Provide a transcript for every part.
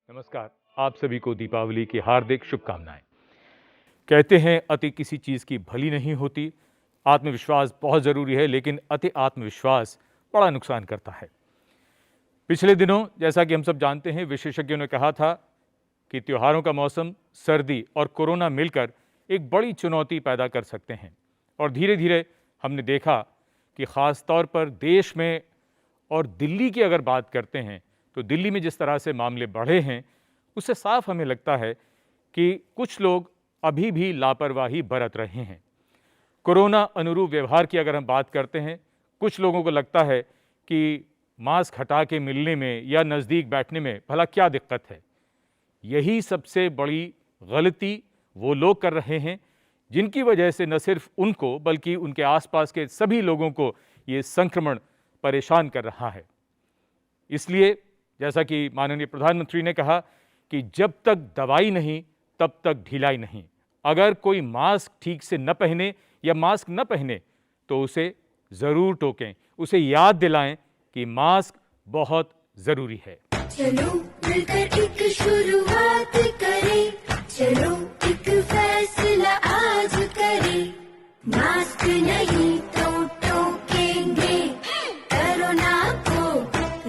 नमस्कार। आप सभी को दीपावली की हार्दिक शुभकामनाएं। कहते हैं अति किसी चीज़ की भली नहीं होती। आत्मविश्वास बहुत ज़रूरी है, लेकिन अति आत्मविश्वास बड़ा नुकसान करता है। पिछले दिनों जैसा कि हम सब जानते हैं, विशेषज्ञों ने कहा था कि त्योहारों का मौसम, सर्दी और कोरोना मिलकर एक बड़ी चुनौती पैदा कर सकते हैं। और धीरे धीरे हमने देखा कि ख़ास तौर पर देश में और दिल्ली की अगर बात करते हैं तो दिल्ली में जिस तरह से मामले बढ़े हैं, उससे साफ हमें लगता है कि कुछ लोग अभी भी लापरवाही बरत रहे हैं। कोरोना अनुरूप व्यवहार की अगर हम बात करते हैं, कुछ लोगों को लगता है कि मास्क हटा के मिलने में या नज़दीक बैठने में भला क्या दिक्कत है। यही सबसे बड़ी गलती वो लोग कर रहे हैं जिनकी वजह से न सिर्फ उनको बल्कि उनके आसपास के सभी लोगों को ये संक्रमण परेशान कर रहा है। इसलिए जैसा कि माननीय प्रधानमंत्री ने कहा कि जब तक दवाई नहीं तब तक ढिलाई नहीं। अगर कोई मास्क ठीक से न पहने या मास्क न पहने तो उसे ज़रूर टोकें, उसे याद दिलाएं कि मास्क बहुत ज़रूरी है। चलो मिलकर एक शुरुआत करें, चलो एक फैसला आज करें, मास्क नहीं तो टोकेंगे, कोरोना को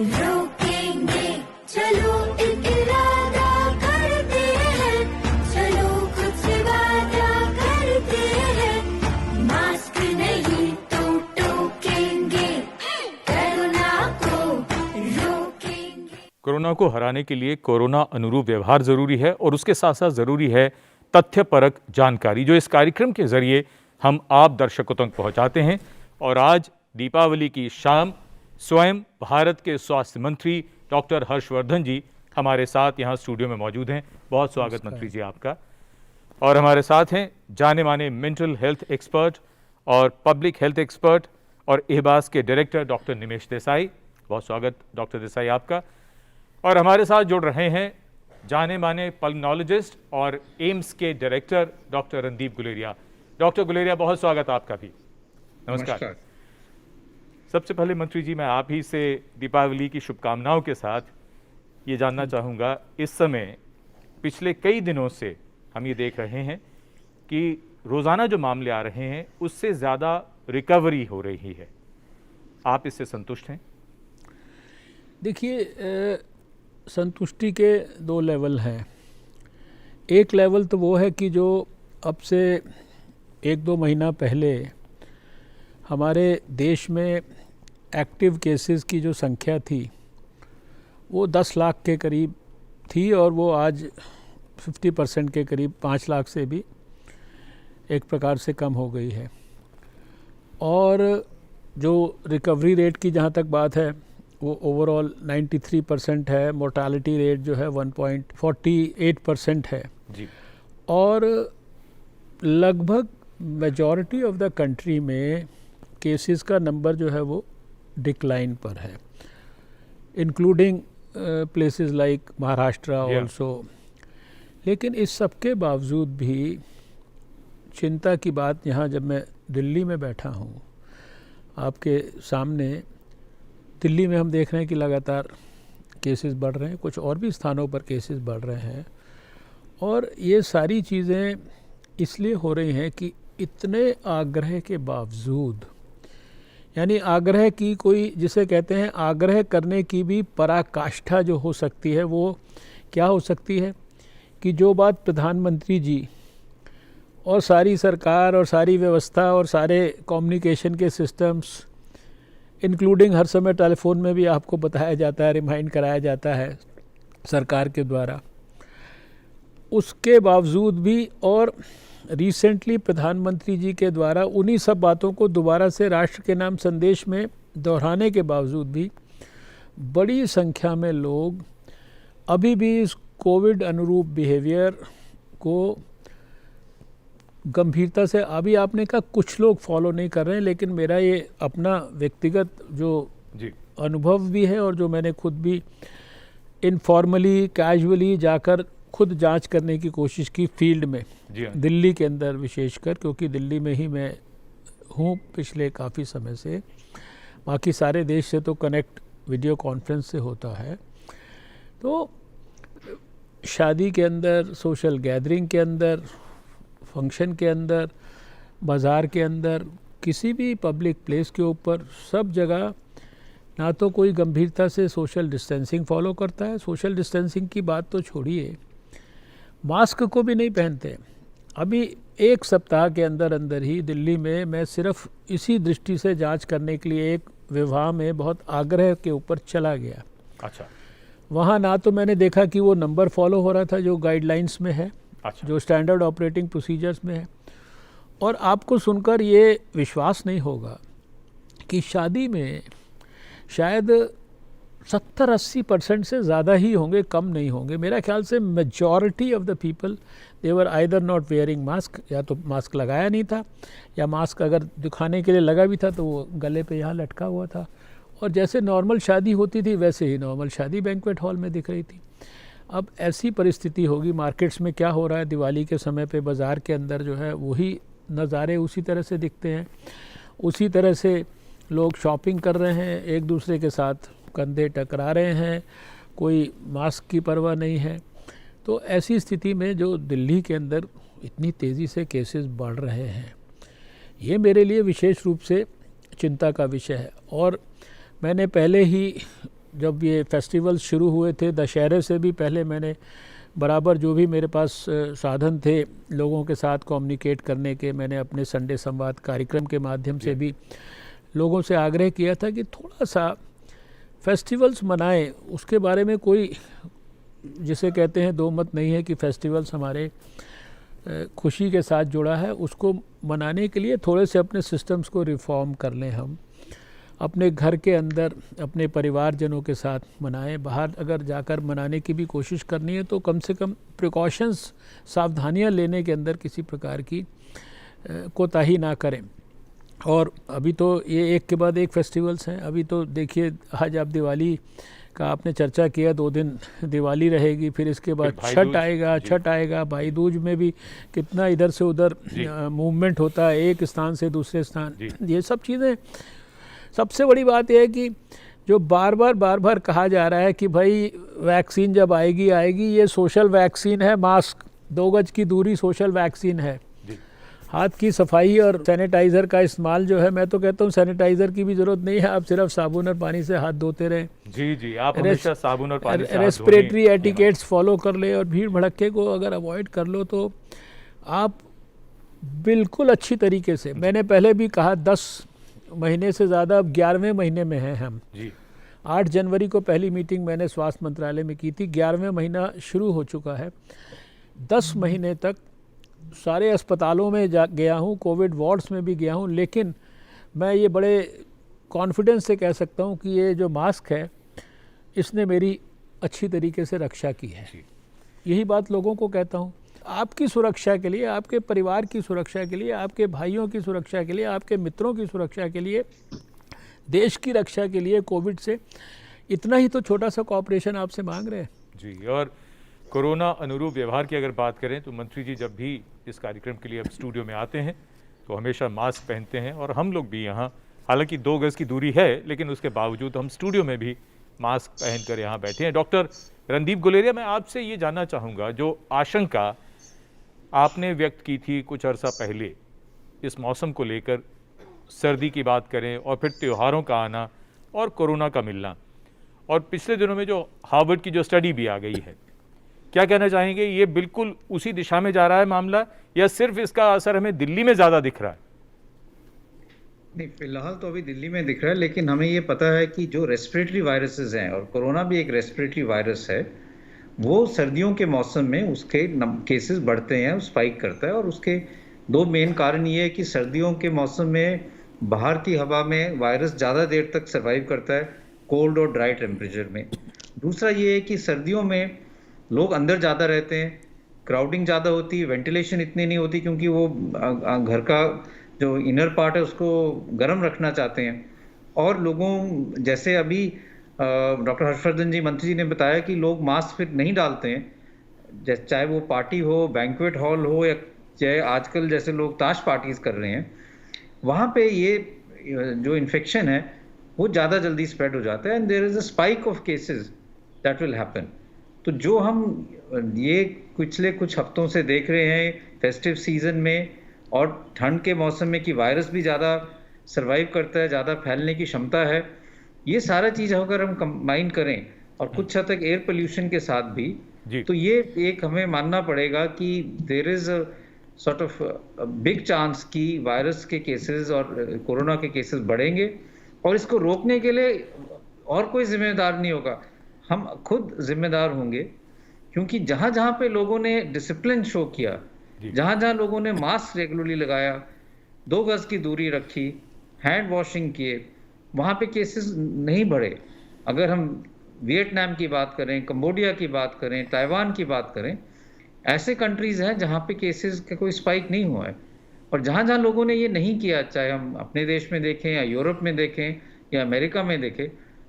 रोकेंगे। चलो एक इरादा करते हैं, चलो कुछ वादा करते हैं, मास्क नहीं तो टोकेंगे, कोरोना को रोकेंगे। कोरोना को हराने के लिए कोरोना अनुरूप व्यवहार ज़रूरी है और उसके साथ साथ ज़रूरी है तथ्यपरक जानकारी, जो इस कार्यक्रम के ज़रिए हम आप दर्शकों तक पहुंचाते हैं। और आज दीपावली की शाम स्वयं भारत के स्वास्थ्य मंत्री डॉक्टर हर्षवर्धन जी हमारे साथ यहाँ स्टूडियो में मौजूद हैं। बहुत स्वागत मंत्री जी आपका। और हमारे साथ हैं जाने माने मेंटल हेल्थ एक्सपर्ट और पब्लिक हेल्थ एक्सपर्ट और एहबास के डायरेक्टर डॉक्टर निमेश देसाई। बहुत स्वागत डॉक्टर देसाई आपका। और हमारे साथ जुड़ रहे हैं जाने माने पल्मोनोलॉजिस्ट और एम्स के director doctor Randeep Guleria. Doctor Guleria, बहुत स्वागत आपका भी। नमस्कार। सबसे पहले मंत्री जी, मैं आप ही से दीपावली की शुभकामनाओं के साथ ये जानना चाहूँगा, इस समय पिछले कई दिनों से हम ये देख रहे हैं कि रोज़ाना जो मामले आ रहे हैं उससे ज़्यादा रिकवरी हो रही है। आप इससे संतुष्ट हैं? देखिए, संतुष्टि के दो लेवल हैं। एक लेवल तो वो है कि जो अब से 1-2 महीना पहले हमारे देश में एक्टिव केसेस की जो संख्या थी वो 10 लाख के करीब थी और वो आज 50% के करीब 5 लाख से भी एक प्रकार से कम हो गई है। और जो रिकवरी रेट की जहाँ तक बात है वो ओवरऑल 93% है। मोर्टालिटी रेट जो है 1.48% है जी। और लगभग मेजॉरिटी ऑफ द कंट्री में केसेस का नंबर जो है वो डिक्लाइन पर है, including places like Maharashtra also. लेकिन इस सब के बावजूद भी चिंता की बात, यहाँ जब मैं दिल्ली में बैठा हूँ आपके सामने, दिल्ली में हम देख रहे हैं कि लगातार केसेस बढ़ रहे हैं, कुछ और भी स्थानों पर केसेस बढ़ रहे हैं। और ये सारी चीज़ें इसलिए हो रही हैं कि इतने आग्रह के बावजूद, यानी आग्रह की कोई, जिसे कहते हैं आग्रह करने की भी पराकाष्ठा जो हो सकती है, वो क्या हो सकती है कि जो बात प्रधानमंत्री जी और सारी सरकार और सारी व्यवस्था और सारे कम्युनिकेशन के सिस्टम्स, इंक्लूडिंग हर समय टेलीफोन में भी आपको बताया जाता है, रिमाइंड कराया जाता है सरकार के द्वारा, उसके बावजूद भी और रिसेंटली प्रधानमंत्री जी के द्वारा उन्हीं सब बातों को दोबारा से राष्ट्र के नाम संदेश में दोहराने के बावजूद भी बड़ी संख्या में लोग अभी भी इस कोविड अनुरूप बिहेवियर को गंभीरता से, अभी आपने कहा कुछ लोग फॉलो नहीं कर रहे हैं, लेकिन मेरा ये अपना व्यक्तिगत जो अनुभव भी है और जो मैंने खुद भी इनफॉर्मली कैजुअली जाकर खुद जांच करने की कोशिश की फील्ड में, दिल्ली के अंदर विशेषकर, क्योंकि दिल्ली में ही मैं हूँ पिछले काफ़ी समय से, बाकी सारे देश से तो कनेक्ट वीडियो कॉन्फ्रेंस से होता है। तो शादी के अंदर, सोशल गैदरिंग के अंदर, फंक्शन के अंदर, बाज़ार के अंदर, किसी भी पब्लिक प्लेस के ऊपर, सब जगह ना तो कोई गंभीरता से सोशल डिस्टेंसिंग फॉलो करता है। सोशल डिस्टेंसिंग की बात तो छोड़िए, मास्क को भी नहीं पहनते। अभी एक सप्ताह के अंदर अंदर ही दिल्ली में मैं सिर्फ इसी दृष्टि से जांच करने के लिए एक विवाह में बहुत आग्रह के ऊपर चला गया। अच्छा। वहाँ ना तो मैंने देखा कि वो नंबर फॉलो हो रहा था जो गाइडलाइंस में है, अच्छा। जो स्टैंडर्ड ऑपरेटिंग प्रोसीजर्स में है। और आपको सुनकर ये विश्वास नहीं होगा कि शादी में शायद 70-80% से ज़्यादा ही होंगे, कम नहीं होंगे। मेरा ख्याल से majority of the people they were either not wearing mask, या तो मास्क लगाया नहीं था, या मास्क अगर दिखाने के लिए लगा भी था तो वो गले पे यहाँ लटका हुआ था। और जैसे नॉर्मल शादी होती थी वैसे ही नॉर्मल शादी बैंक्वेट हॉल में दिख रही थी। अब ऐसी परिस्थिति होगी, मार्केट्स में क्या हो रहा है, दिवाली के समय पे बाज़ार के अंदर जो है वही नज़ारे उसी तरह से दिखते हैं, उसी तरह से लोग शॉपिंग कर रहे हैं, एक दूसरे के साथ कंधे टकरा रहे हैं, कोई मास्क की परवाह नहीं है। तो ऐसी स्थिति में जो दिल्ली के अंदर इतनी तेज़ी से केसेस बढ़ रहे हैं, ये मेरे लिए विशेष रूप से चिंता का विषय है। और मैंने पहले ही जब ये फेस्टिवल्स शुरू हुए थे, दशहरे से भी पहले मैंने बराबर जो भी मेरे पास साधन थे लोगों के साथ कम्युनिकेट करने के, मैंने अपने संडे संवाद कार्यक्रम के माध्यम से भी लोगों से आग्रह किया था कि थोड़ा सा फेस्टिवल्स मनाएं। उसके बारे में कोई जिसे कहते हैं दो मत नहीं है कि फेस्टिवल्स हमारे खुशी के साथ जुड़ा है। उसको मनाने के लिए थोड़े से अपने सिस्टम्स को रिफॉर्म कर लें, हम अपने घर के अंदर अपने परिवारजनों के साथ मनाएं। बाहर अगर जाकर मनाने की भी कोशिश करनी है तो कम से कम प्रिकॉशंस, सावधानियां लेने के अंदर किसी प्रकार की कोताही ना करें। और अभी तो ये एक के बाद एक फेस्टिवल्स हैं। अभी तो देखिए आज आप दिवाली का आपने चर्चा किया, 2 दिन दिवाली रहेगी, फिर इसके बाद छठ आएगा, भाई दूज में भी कितना इधर से उधर मूवमेंट होता है, एक स्थान से दूसरे स्थान। ये सब चीज़ें, सबसे बड़ी बात यह है कि जो बार बार कहा जा रहा है कि भाई वैक्सीन जब आएगी, ये सोशल वैक्सीन है, मास्क, 2 गज की दूरी सोशल वैक्सीन है। हाथ की सफाई और सैनिटाइज़र का इस्तेमाल जो है, मैं तो कहता हूँ सैनिटाइज़र की भी ज़रूरत नहीं है, आप सिर्फ साबुन और पानी से हाथ धोते रहें। जी, आप हमेशा साबुन और पानी से रेस्पिरेटरी एटिकेट्स फॉलो कर ले और भीड़ भड़क्के को अगर अवॉइड कर लो तो आप बिल्कुल अच्छी तरीके से, मैंने पहले भी कहा 10 महीने से ज़्यादा, अब 11वें महीने में हैं हम जी। 8 जनवरी को पहली मीटिंग मैंने स्वास्थ्य मंत्रालय में की थी, 11वें महीना शुरू हो चुका है। 10 महीने तक सारे अस्पतालों में गया हूँ, कोविड वार्ड्स में भी गया हूँ, लेकिन मैं ये बड़े कॉन्फिडेंस से कह सकता हूँ कि ये जो मास्क है इसने मेरी अच्छी तरीके से रक्षा की है। यही बात लोगों को कहता हूँ, आपकी सुरक्षा के लिए, आपके परिवार की सुरक्षा के लिए, आपके भाइयों की सुरक्षा के लिए, आपके मित्रों की सुरक्षा के लिए, देश की रक्षा के लिए, कोविड से इतना ही तो छोटा सा कॉपरेशन आपसे मांग रहे हैं जी। और कोरोना अनुरूप व्यवहार की अगर बात करें तो मंत्री जी जब भी इस कार्यक्रम के लिए अब स्टूडियो में आते हैं तो हमेशा मास्क पहनते हैं, और हम लोग भी यहाँ, हालांकि 2 गज की दूरी है लेकिन उसके बावजूद हम स्टूडियो में भी मास्क पहनकर यहाँ बैठे हैं। डॉक्टर रणदीप गुलेरिया, मैं आपसे ये जानना चाहूँगा, जो आशंका आपने व्यक्त की थी कुछ अर्सा पहले इस मौसम को लेकर, सर्दी की बात करें और फिर त्योहारों का आना और कोरोना का मिलना, और पिछले दिनों में जो हार्वर्ड की जो स्टडी भी आ गई है, क्या कहना चाहेंगे? ये बिल्कुल उसी दिशा में जा रहा है मामला, या सिर्फ इसका असर हमें दिल्ली में ज़्यादा दिख रहा है? नहीं, फिलहाल तो अभी दिल्ली में दिख रहा है, लेकिन हमें ये पता है कि जो रेस्पिरेटरी वायरसेस हैं, और कोरोना भी एक रेस्पिरेटरी वायरस है, वो सर्दियों के मौसम में उसके केसेस बढ़ते हैं, स्पाइक करता है। और उसके 2 मेन कारण ये है कि सर्दियों के मौसम में बाहर की हवा में वायरस ज़्यादा देर तक सर्वाइव करता है, कोल्ड और ड्राई टेम्परेचर में। दूसरा ये है कि सर्दियों में लोग अंदर ज़्यादा रहते हैं, क्राउडिंग ज़्यादा होती है, वेंटिलेशन इतनी नहीं होती, क्योंकि वो घर का जो इनर पार्ट है उसको गर्म रखना चाहते हैं। और लोगों, जैसे अभी डॉक्टर हर्षवर्धन जी, मंत्री जी ने बताया कि लोग मास्क फिर नहीं डालते हैं, चाहे वो पार्टी हो, बैंक्वेट हॉल हो, या चाहे आजकल जैसे लोग ताश पार्टीज कर रहे हैं, वहाँ पे ये जो इन्फेक्शन है वो ज़्यादा जल्दी स्प्रेड हो जाता है, and there is a spike of cases that will happen. तो जो हम ये पिछले कुछ हफ्तों से देख रहे हैं फेस्टिव सीजन में और ठंड के मौसम में कि वायरस भी ज़्यादा सर्वाइव करता है, ज़्यादा फैलने की क्षमता है, ये सारा चीज़ अगर हम कंबाइन करें और कुछ हद तक एयर पोल्यूशन के साथ भी, जी। तो ये एक हमें मानना पड़ेगा कि there is a sort of big chance कि वायरस के केसेस और कोरोना के केसेस बढ़ेंगे, और इसको रोकने के लिए और कोई जिम्मेदार नहीं होगा, हम खुद जिम्मेदार होंगे। क्योंकि जहां जहां पे लोगों ने डिसिप्लिन शो किया, जी। जहां जहां लोगों ने मास्क रेगुलरली लगाया, 2 गज की दूरी रखी, हैंड वॉशिंग किए, वहां पे केसेस नहीं बढ़े। अगर हम वियतनाम की बात करें, कंबोडिया की बात करें, ताइवान की बात करें, ऐसे कंट्रीज हैं जहां पे केसेस का कोई स्पाइक नहीं हुआ है। और जहां जहां लोगों ने ये नहीं किया, चाहे हम अपने देश में देखें या यूरोप में देखें या अमेरिका में देखें,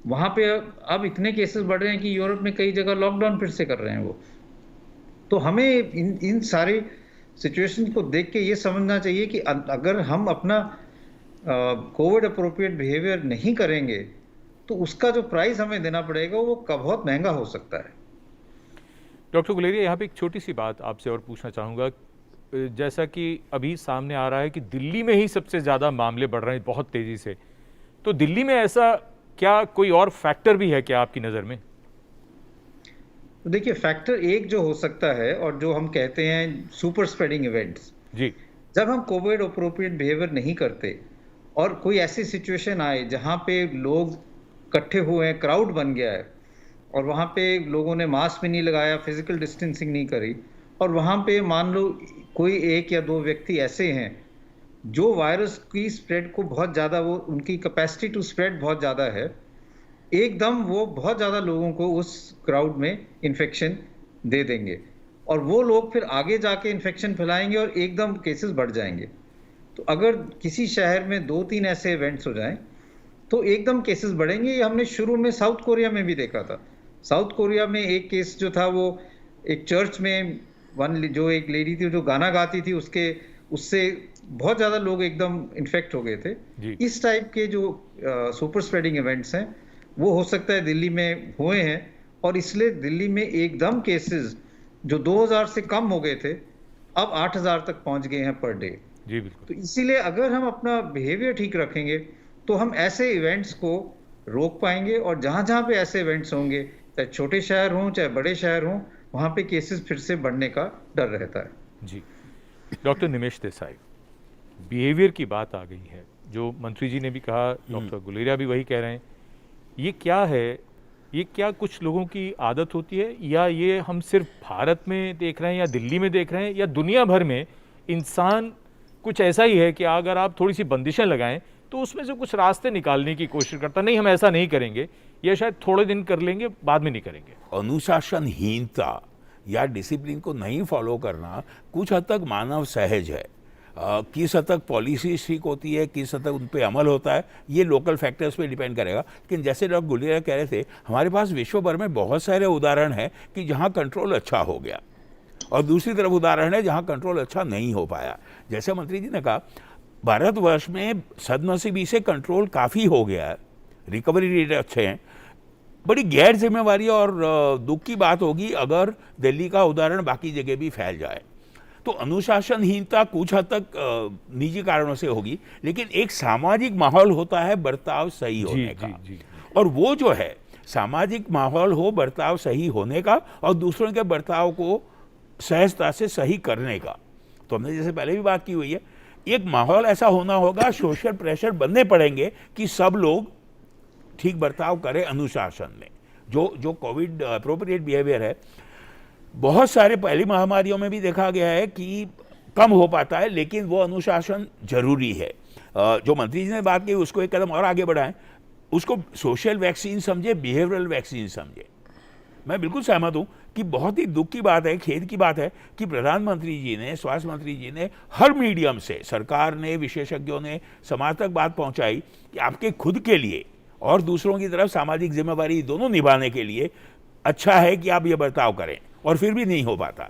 वहां पे अब इतने केसेस बढ़ रहे हैं कि यूरोप में कई जगह लॉकडाउन फिर से कर रहे हैं वो। तो हमें इन सारे सिचुएशन को देख के ये समझना चाहिए कि अगर हम अपना कोविड अप्रोप्रिएट बिहेवियर नहीं करेंगे तो उसका जो प्राइस हमें देना पड़ेगा वो बहुत महंगा हो सकता है। डॉक्टर गुलेरिया, यहाँ पे एक छोटी सी बात आपसे और पूछना चाहूँगा। जैसा कि अभी सामने आ रहा है कि दिल्ली में ही सबसे ज़्यादा मामले बढ़ रहे हैं बहुत तेज़ी से, तो दिल्ली में ऐसा क्या कोई और फैक्टर भी है क्या आपकी नज़र में? तो देखिए, फैक्टर एक जो हो सकता है और जो हम कहते हैं सुपर स्प्रेडिंग इवेंट्स, जी। जब हम कोविड अप्रोप्रिएट बिहेवियर नहीं करते और कोई ऐसी सिचुएशन आए जहां पे लोग इकट्ठे हुए हैं, क्राउड बन गया है और वहां पे लोगों ने मास्क भी नहीं लगाया, फिजिकल डिस्टेंसिंग नहीं करी, और वहां पे मान लो कोई 1 या 2 व्यक्ति ऐसे हैं जो वायरस की स्प्रेड को बहुत ज़्यादा, वो उनकी कैपेसिटी टू स्प्रेड बहुत ज़्यादा है, एकदम वो बहुत ज़्यादा लोगों को उस क्राउड में इन्फेक्शन दे देंगे और वो लोग फिर आगे जाके इन्फेक्शन फैलाएंगे और एकदम केसेस बढ़ जाएंगे। तो अगर किसी शहर में 2-3 ऐसे इवेंट्स हो जाएं तो एकदम केसेस बढ़ेंगे। ये हमने शुरू में साउथ कोरिया में भी देखा था। साउथ कोरिया में एक केस जो था वो एक चर्च में जो एक लेडी थी जो गाना गाती थी, उससे बहुत ज़्यादा लोग एकदम इन्फेक्ट हो गए थे। इस टाइप के जो सुपर स्प्रेडिंग इवेंट्स हैं वो हो सकता है दिल्ली में हुए हैं, और इसलिए दिल्ली में एकदम केसेस जो 2000 से कम हो गए थे अब 8000 तक पहुंच गए हैं पर डे। जी बिल्कुल। तो इसीलिए अगर हम अपना बिहेवियर ठीक रखेंगे तो हम ऐसे इवेंट्स को रोक पाएंगे, और जहां जहां पे ऐसे इवेंट्स होंगे, चाहे छोटे शहर हों चाहे बड़े शहर हों, वहां पे केसेस फिर से बढ़ने का डर रहता है। जी। डॉक्टर निमेश देसाई, बिहेवियर की बात आ गई है, जो मंत्री जी ने भी कहा, डॉक्टर गुलेरिया भी वही कह रहे हैं, ये क्या है? ये क्या कुछ लोगों की आदत होती है, या ये हम सिर्फ भारत में देख रहे हैं या दिल्ली में देख रहे हैं, या दुनिया भर में इंसान कुछ ऐसा ही है कि अगर आप थोड़ी सी बंदिशें लगाएं तो उसमें से कुछ रास्ते निकालने की कोशिश करता, नहीं हम ऐसा नहीं करेंगे, या शायद थोड़े दिन कर लेंगे बाद में नहीं करेंगे? अनुशासनहीनता या डिसिप्लिन को नहीं फॉलो करना कुछ हद तक मानव सहज है। किस हद तक पॉलिसी ठीक होती है, किस हद तक उन पर अमल होता है, ये लोकल फैक्टर्स पे डिपेंड करेगा। लेकिन जैसे डॉक्टर गुलेरिया कह रहे थे, हमारे पास विश्व भर में बहुत सारे उदाहरण हैं कि जहाँ कंट्रोल अच्छा हो गया, और दूसरी तरफ उदाहरण है जहाँ कंट्रोल अच्छा नहीं हो पाया। जैसे मंत्री जी ने कहा, भारतवर्ष में सदनसीबी से कंट्रोल काफ़ी हो गया है, रिकवरी रेट अच्छे हैं। बड़ी गैर जिम्मेवारी और दुख की बात होगी अगर दिल्ली का उदाहरण बाकी जगह भी फैल जाए। तो अनुशासनहीनता कुछ हद तक निजी कारणों से होगी, लेकिन एक सामाजिक माहौल होता है बर्ताव सही होने का। जी। और वो जो है सामाजिक माहौल हो बर्ताव सही होने का और दूसरों के बर्ताव को सहजता से सही करने का। तो हमने जैसे पहले भी बात की हुई है, एक माहौल ऐसा होना होगा, सोशल प्रेशर बनने पड़ेंगे कि सब लोग ठीक बर्ताव करें अनुशासन में। जो कोविड अप्रोप्रिएट बिहेवियर है, बहुत सारे पहली महामारियों में भी देखा गया है कि कम हो पाता है, लेकिन वो अनुशासन जरूरी है। जो मंत्री जी ने बात की उसको एक कदम और आगे बढ़ाएं, उसको सोशल वैक्सीन समझे, बिहेवियरल वैक्सीन समझे। मैं बिल्कुल सहमत हूँ कि बहुत ही दुख की बात है, खेद की बात है कि प्रधानमंत्री जी ने, स्वास्थ्य मंत्री जी ने हर मीडियम से, सरकार ने, विशेषज्ञों ने समाज तक बात पहुँचाई कि आपके खुद के लिए और दूसरों की तरफ सामाजिक जिम्मेवारी दोनों निभाने के लिए अच्छा है कि आप ये बर्ताव करें, और फिर भी नहीं हो पाता।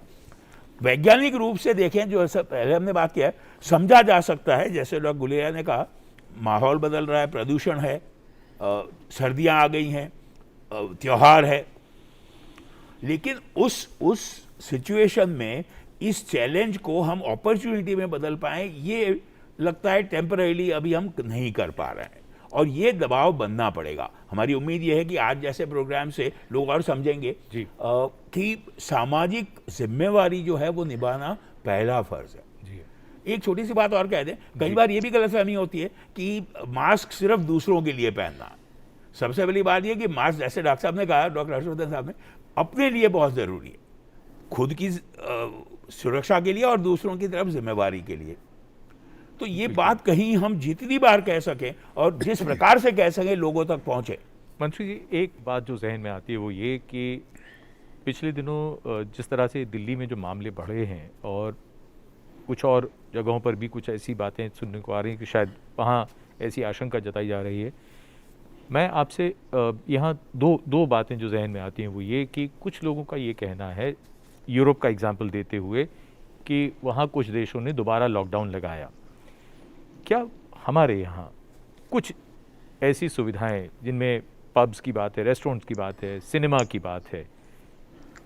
वैज्ञानिक रूप से देखें, जो पहले हमने बात किया है, समझा जा सकता है। जैसे डॉक्टर गुलेरिया ने कहा, माहौल बदल रहा है, प्रदूषण है, सर्दियां आ गई हैं, त्यौहार है, लेकिन उस सिचुएशन में इस चैलेंज को हम अपॉर्चुनिटी में बदल पाएं, ये लगता है टेम्पररीली अभी हम नहीं कर पा रहे हैं, और ये दबाव बनना पड़ेगा। हमारी उम्मीद ये है कि आज जैसे प्रोग्राम से लोग और समझेंगे जी। कि सामाजिक जिम्मेवारी जो है वो निभाना पहला फर्ज है। जी। एक छोटी सी बात और कह दें, कई बार ये भी गलतफहमी होती है कि मास्क सिर्फ दूसरों के लिए पहनना है। सबसे पहली बात ये कि मास्क, जैसे डॉक्टर साहब ने कहा, डॉक्टर हर्षवर्धन साहब ने, अपने लिए बहुत ज़रूरी है, खुद की सुरक्षा के लिए और दूसरों की तरफ जिम्मेवारी के लिए। तो ये बात कहीं हम जितनी बार कह सकें और जिस प्रकार से कह सकें लोगों तक पहुंचे। मंत्री जी, एक बात जो जहन में आती है वो ये कि पिछले दिनों जिस तरह से दिल्ली में जो मामले बढ़े हैं और कुछ और जगहों पर भी कुछ ऐसी बातें सुनने को आ रही हैं कि शायद वहाँ ऐसी आशंका जताई जा रही है। मैं आपसे यहाँ दो बातें जो जहन में आती हैं वो ये कि कुछ लोगों का ये कहना है, यूरोप का एग्जाम्पल देते हुए, कि वहाँ कुछ देशों ने दोबारा लॉकडाउन लगाया। क्या हमारे यहाँ कुछ ऐसी सुविधाएं जिनमें पब्स की बात है, रेस्टोरेंट्स की बात है, सिनेमा की बात है,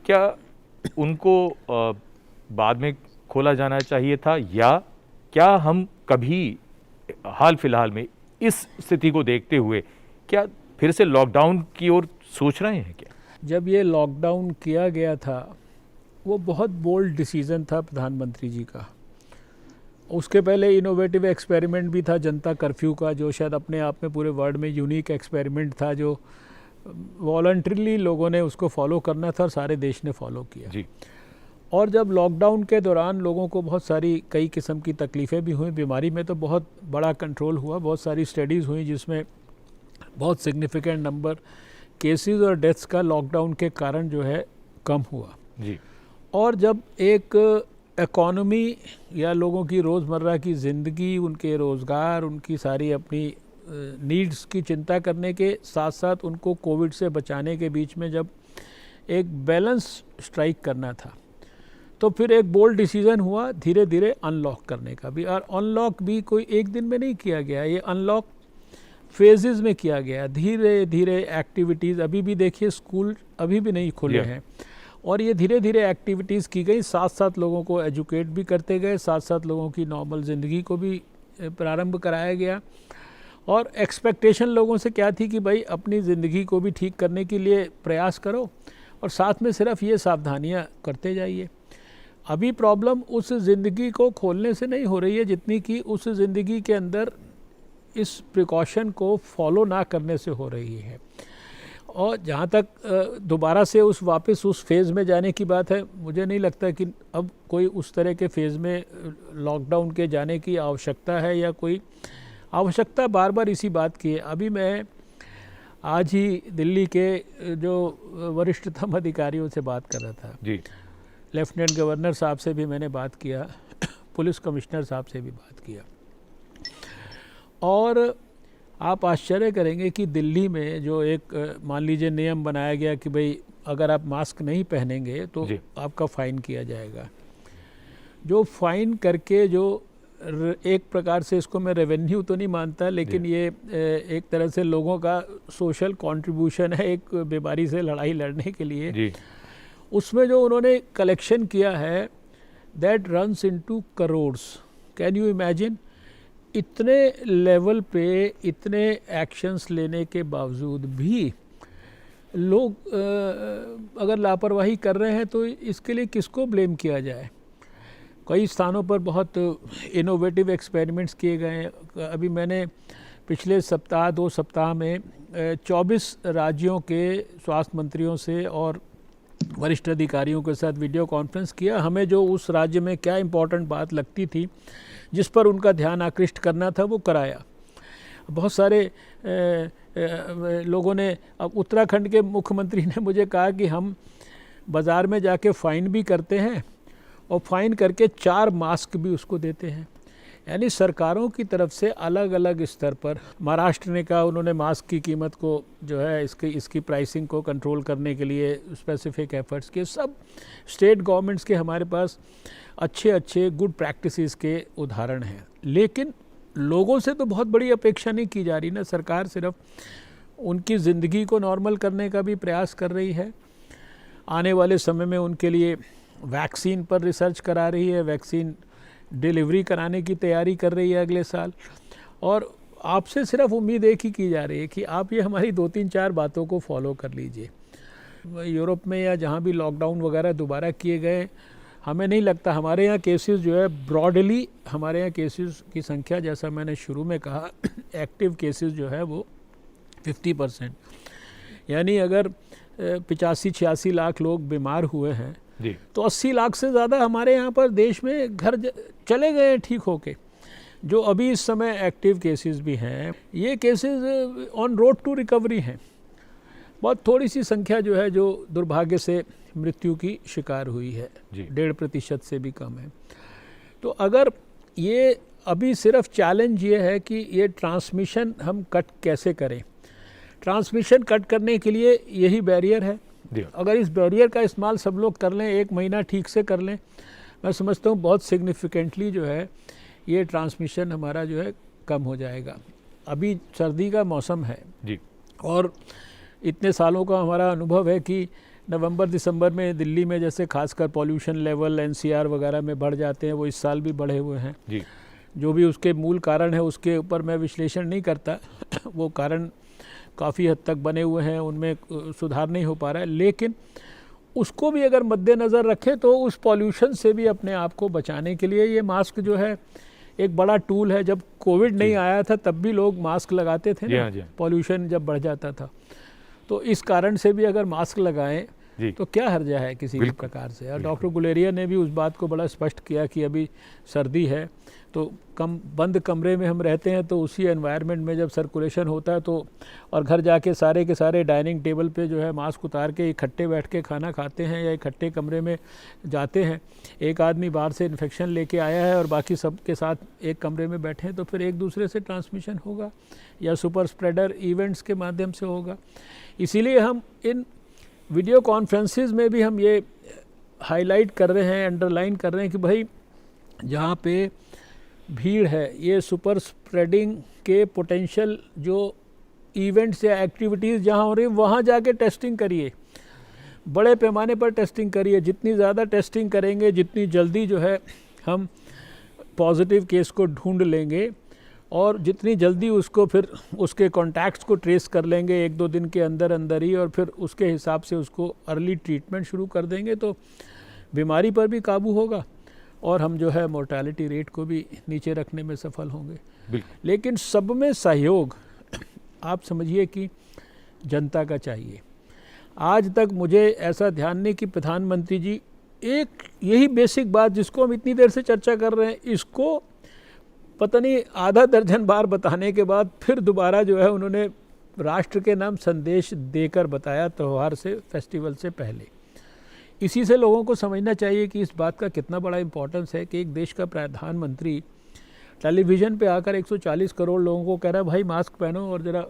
क्या उनको बाद में खोला जाना चाहिए था, या क्या हम कभी हाल फिलहाल में इस स्थिति को देखते हुए क्या फिर से लॉकडाउन की ओर सोच रहे हैं क्या? जब ये लॉकडाउन किया गया था वो बहुत बोल्ड डिसीज़न था प्रधानमंत्री जी का। उसके पहले इनोवेटिव एक्सपेरिमेंट भी था जनता कर्फ्यू का, जो शायद अपने आप में पूरे वर्ल्ड में यूनिक एक्सपेरिमेंट था, जो वॉलंटरीली लोगों ने उसको फॉलो करना था और सारे देश ने फॉलो किया जी। और जब लॉकडाउन के दौरान लोगों को बहुत सारी कई किस्म की तकलीफ़ें भी हुई, बीमारी में तो बहुत बड़ा कंट्रोल हुआ, बहुत सारी स्टडीज़ हुई जिसमें बहुत सिग्निफिकेंट नंबर केसेस और डेथ्स का लॉकडाउन के कारण जो है कम हुआ जी। और जब एक इकॉनमी या लोगों की रोज़मर्रा की ज़िंदगी, उनके रोज़गार, उनकी सारी अपनी नीड्स की चिंता करने के साथ साथ उनको कोविड से बचाने के बीच में जब एक बैलेंस स्ट्राइक करना था, तो फिर एक बोल्ड डिसीज़न हुआ धीरे धीरे अनलॉक करने का भी। और अनलॉक भी कोई एक दिन में नहीं किया गया, ये अनलॉक फेजेस में किया गया, धीरे धीरे एक्टिविटीज़। अभी भी देखिए स्कूल अभी भी नहीं खुले हैं और ये धीरे धीरे एक्टिविटीज़ की गई, साथ साथ लोगों को एजुकेट भी करते गए, साथ साथ लोगों की नॉर्मल ज़िंदगी को भी प्रारंभ कराया गया। और एक्सपेक्टेशन लोगों से क्या थी कि भाई अपनी ज़िंदगी को भी ठीक करने के लिए प्रयास करो और साथ में सिर्फ ये सावधानियां करते जाइए। अभी प्रॉब्लम उस ज़िंदगी को खोलने से नहीं हो रही है जितनी कि उस ज़िंदगी के अंदर इस प्रिकॉशन को फॉलो ना करने से हो रही है। और जहाँ तक दोबारा से वापस उस फेज़ में जाने की बात है, मुझे नहीं लगता कि अब कोई उस तरह के फेज़ में लॉकडाउन के जाने की आवश्यकता है या कोई आवश्यकता बार बार इसी बात की है। अभी मैं आज ही दिल्ली के जो वरिष्ठतम अधिकारियों से बात कर रहा था जी। लेफ्टिनेंट गवर्नर साहब से भी मैंने बात किया, पुलिस कमिश्नर साहब से भी बात किया, और आप आश्चर्य करेंगे कि दिल्ली में जो एक मान लीजिए नियम बनाया गया कि भाई अगर आप मास्क नहीं पहनेंगे तो आपका फ़ाइन किया जाएगा। जो फ़ाइन करके जो एक प्रकार से इसको मैं रेवेन्यू तो नहीं मानता, लेकिन ये एक तरह से लोगों का सोशल कंट्रीब्यूशन है एक बीमारी से लड़ाई लड़ने के लिए जी। उसमें जो उन्होंने कलेक्शन किया है that runs into crores. Can you imagine? इतने लेवल पे इतने एक्शंस लेने के बावजूद भी लोग अगर लापरवाही कर रहे हैं तो इसके लिए किसको ब्लेम किया जाए? कई स्थानों पर बहुत इनोवेटिव एक्सपेरिमेंट्स किए गए हैं। अभी मैंने पिछले सप्ताह 2 सप्ताह में 24 राज्यों के स्वास्थ्य मंत्रियों से और वरिष्ठ अधिकारियों के साथ वीडियो कॉन्फ्रेंस किया। हमें जो उस राज्य में क्या इम्पोर्टेंट बात लगती थी जिस पर उनका ध्यान आकृष्ट करना था वो कराया। बहुत सारे लोगों ने, अब उत्तराखंड के मुख्यमंत्री ने मुझे कहा कि हम बाज़ार में जाके फ़ाइन भी करते हैं और फ़ाइन करके 4 मास्क भी उसको देते हैं। यानी सरकारों की तरफ से अलग अलग स्तर पर, महाराष्ट्र ने कहा उन्होंने मास्क की कीमत को जो है इसकी प्राइसिंग को कंट्रोल करने के लिए स्पेसिफिक एफर्ट्स किए। सब स्टेट गवर्नमेंट्स के हमारे पास अच्छे गुड प्रैक्टिसेस के उदाहरण हैं, लेकिन लोगों से तो बहुत बड़ी अपेक्षा नहीं की जा रही ना। सरकार सिर्फ उनकी ज़िंदगी को नॉर्मल करने का भी प्रयास कर रही है आने वाले समय में उनके लिए वैक्सीन पर रिसर्च करा रही है, वैक्सीन डिलीवरी कराने की तैयारी कर रही है अगले साल। और आपसे सिर्फ उम्मीद एक ही की जा रही है कि आप ये हमारी 2-3-4 बातों को फॉलो कर लीजिए। यूरोप में या जहाँ भी लॉकडाउन वगैरह दोबारा किए गए, हमें नहीं लगता, हमारे यहाँ केसेस जो है ब्रॉडली, हमारे यहाँ केसेस की संख्या जैसा मैंने शुरू में कहा एक्टिव केसेस जो है वो 50%, यानी अगर 85-86 लाख लोग बीमार हुए हैं जी। तो 80 लाख से ज़्यादा हमारे यहाँ पर देश में घर चले गए हैं ठीक होके। जो अभी इस समय एक्टिव केसेस भी हैं, ये cases on road to recovery हैं। बहुत थोड़ी सी संख्या जो है जो दुर्भाग्य से मृत्यु की शिकार हुई है, 1.5% से भी कम है। तो अगर ये अभी सिर्फ चैलेंज ये है कि ये ट्रांसमिशन हम कट कैसे करें। ट्रांसमिशन कट करने के लिए यही बैरियर है। अगर इस बैरियर का इस्तेमाल सब लोग कर लें, 1 महीना ठीक से कर लें, मैं समझता हूँ बहुत सिग्निफिकेंटली जो है ये ट्रांसमिशन हमारा जो है कम हो जाएगा। अभी सर्दी का मौसम है जी, और इतने सालों का हमारा अनुभव है कि नवंबर-दिसंबर में दिल्ली में जैसे खासकर पॉल्यूशन लेवल NCR वगैरह में बढ़ जाते हैं, वो इस साल भी बढ़े हुए हैं जी। जो भी उसके मूल कारण है उसके ऊपर मैं विश्लेषण नहीं करता वो कारण काफ़ी हद तक बने हुए हैं, उनमें सुधार नहीं हो पा रहा है, लेकिन उसको भी अगर मद्देनज़र रखें तो उस पॉल्यूशन से भी अपने आप को बचाने के लिए ये मास्क जो है एक बड़ा टूल है। जब कोविड नहीं आया था तब भी लोग मास्क लगाते थे ना, पॉल्यूशन जब बढ़ जाता था। तो इस कारण से भी अगर मास्क लगाएं तो क्या हर्जा है किसी भी प्रकार से। और डॉक्टर गुलेरिया ने भी उस बात को बड़ा स्पष्ट किया कि अभी सर्दी है तो बंद कमरे में हम रहते हैं, तो उसी एनवायरनमेंट में जब सर्कुलेशन होता है तो, और घर जाके सारे के सारे डाइनिंग टेबल पे जो है मास्क उतार के इकट्ठे बैठ के खाना खाते हैं या इकट्ठे कमरे में जाते हैं, एक आदमी बाहर से इन्फेक्शन लेके आया है और बाकी सब के साथ एक कमरे में बैठे हैं, तो फिर एक दूसरे से ट्रांसमिशन होगा या सुपर स्प्रेडर इवेंट्स के माध्यम से होगा। इसीलिए हम इन वीडियो कॉन्फ्रेंसेस में भी हम ये हाईलाइट कर रहे हैं, अंडरलाइन कर रहे हैं कि भाई जहाँ पे भीड़ है, ये सुपर स्प्रेडिंग के पोटेंशियल जो इवेंट्स या एक्टिविटीज़ जहाँ हो रही है वहाँ जाके टेस्टिंग करिए, बड़े पैमाने पर टेस्टिंग करिए। जितनी ज़्यादा टेस्टिंग करेंगे, जितनी जल्दी जो है हम पॉजिटिव केस को ढूंढ लेंगे और जितनी जल्दी उसको फिर उसके कॉन्टैक्ट्स को ट्रेस कर लेंगे 1-2 दिन के अंदर अंदर ही, और फिर उसके हिसाब से उसको अर्ली ट्रीटमेंट शुरू कर देंगे तो बीमारी पर भी काबू होगा और हम जो है मोर्टालिटी रेट को भी नीचे रखने में सफल होंगे। लेकिन सब में सहयोग आप समझिए कि जनता का चाहिए। आज तक मुझे ऐसा ध्यान नहीं कि प्रधानमंत्री जी एक यही बेसिक बात जिसको हम इतनी देर से चर्चा कर रहे हैं, इसको पता नहीं आधा दर्जन बार बताने के बाद फिर दोबारा जो है उन्होंने राष्ट्र के नाम संदेश देकर बताया त्यौहार से, फेस्टिवल से पहले। इसी से लोगों को समझना चाहिए कि इस बात का कितना बड़ा इम्पोर्टेंस है कि एक देश का प्रधानमंत्री टेलीविज़न पे आकर 140 करोड़ लोगों को कह रहा है भाई मास्क पहनो और ज़रा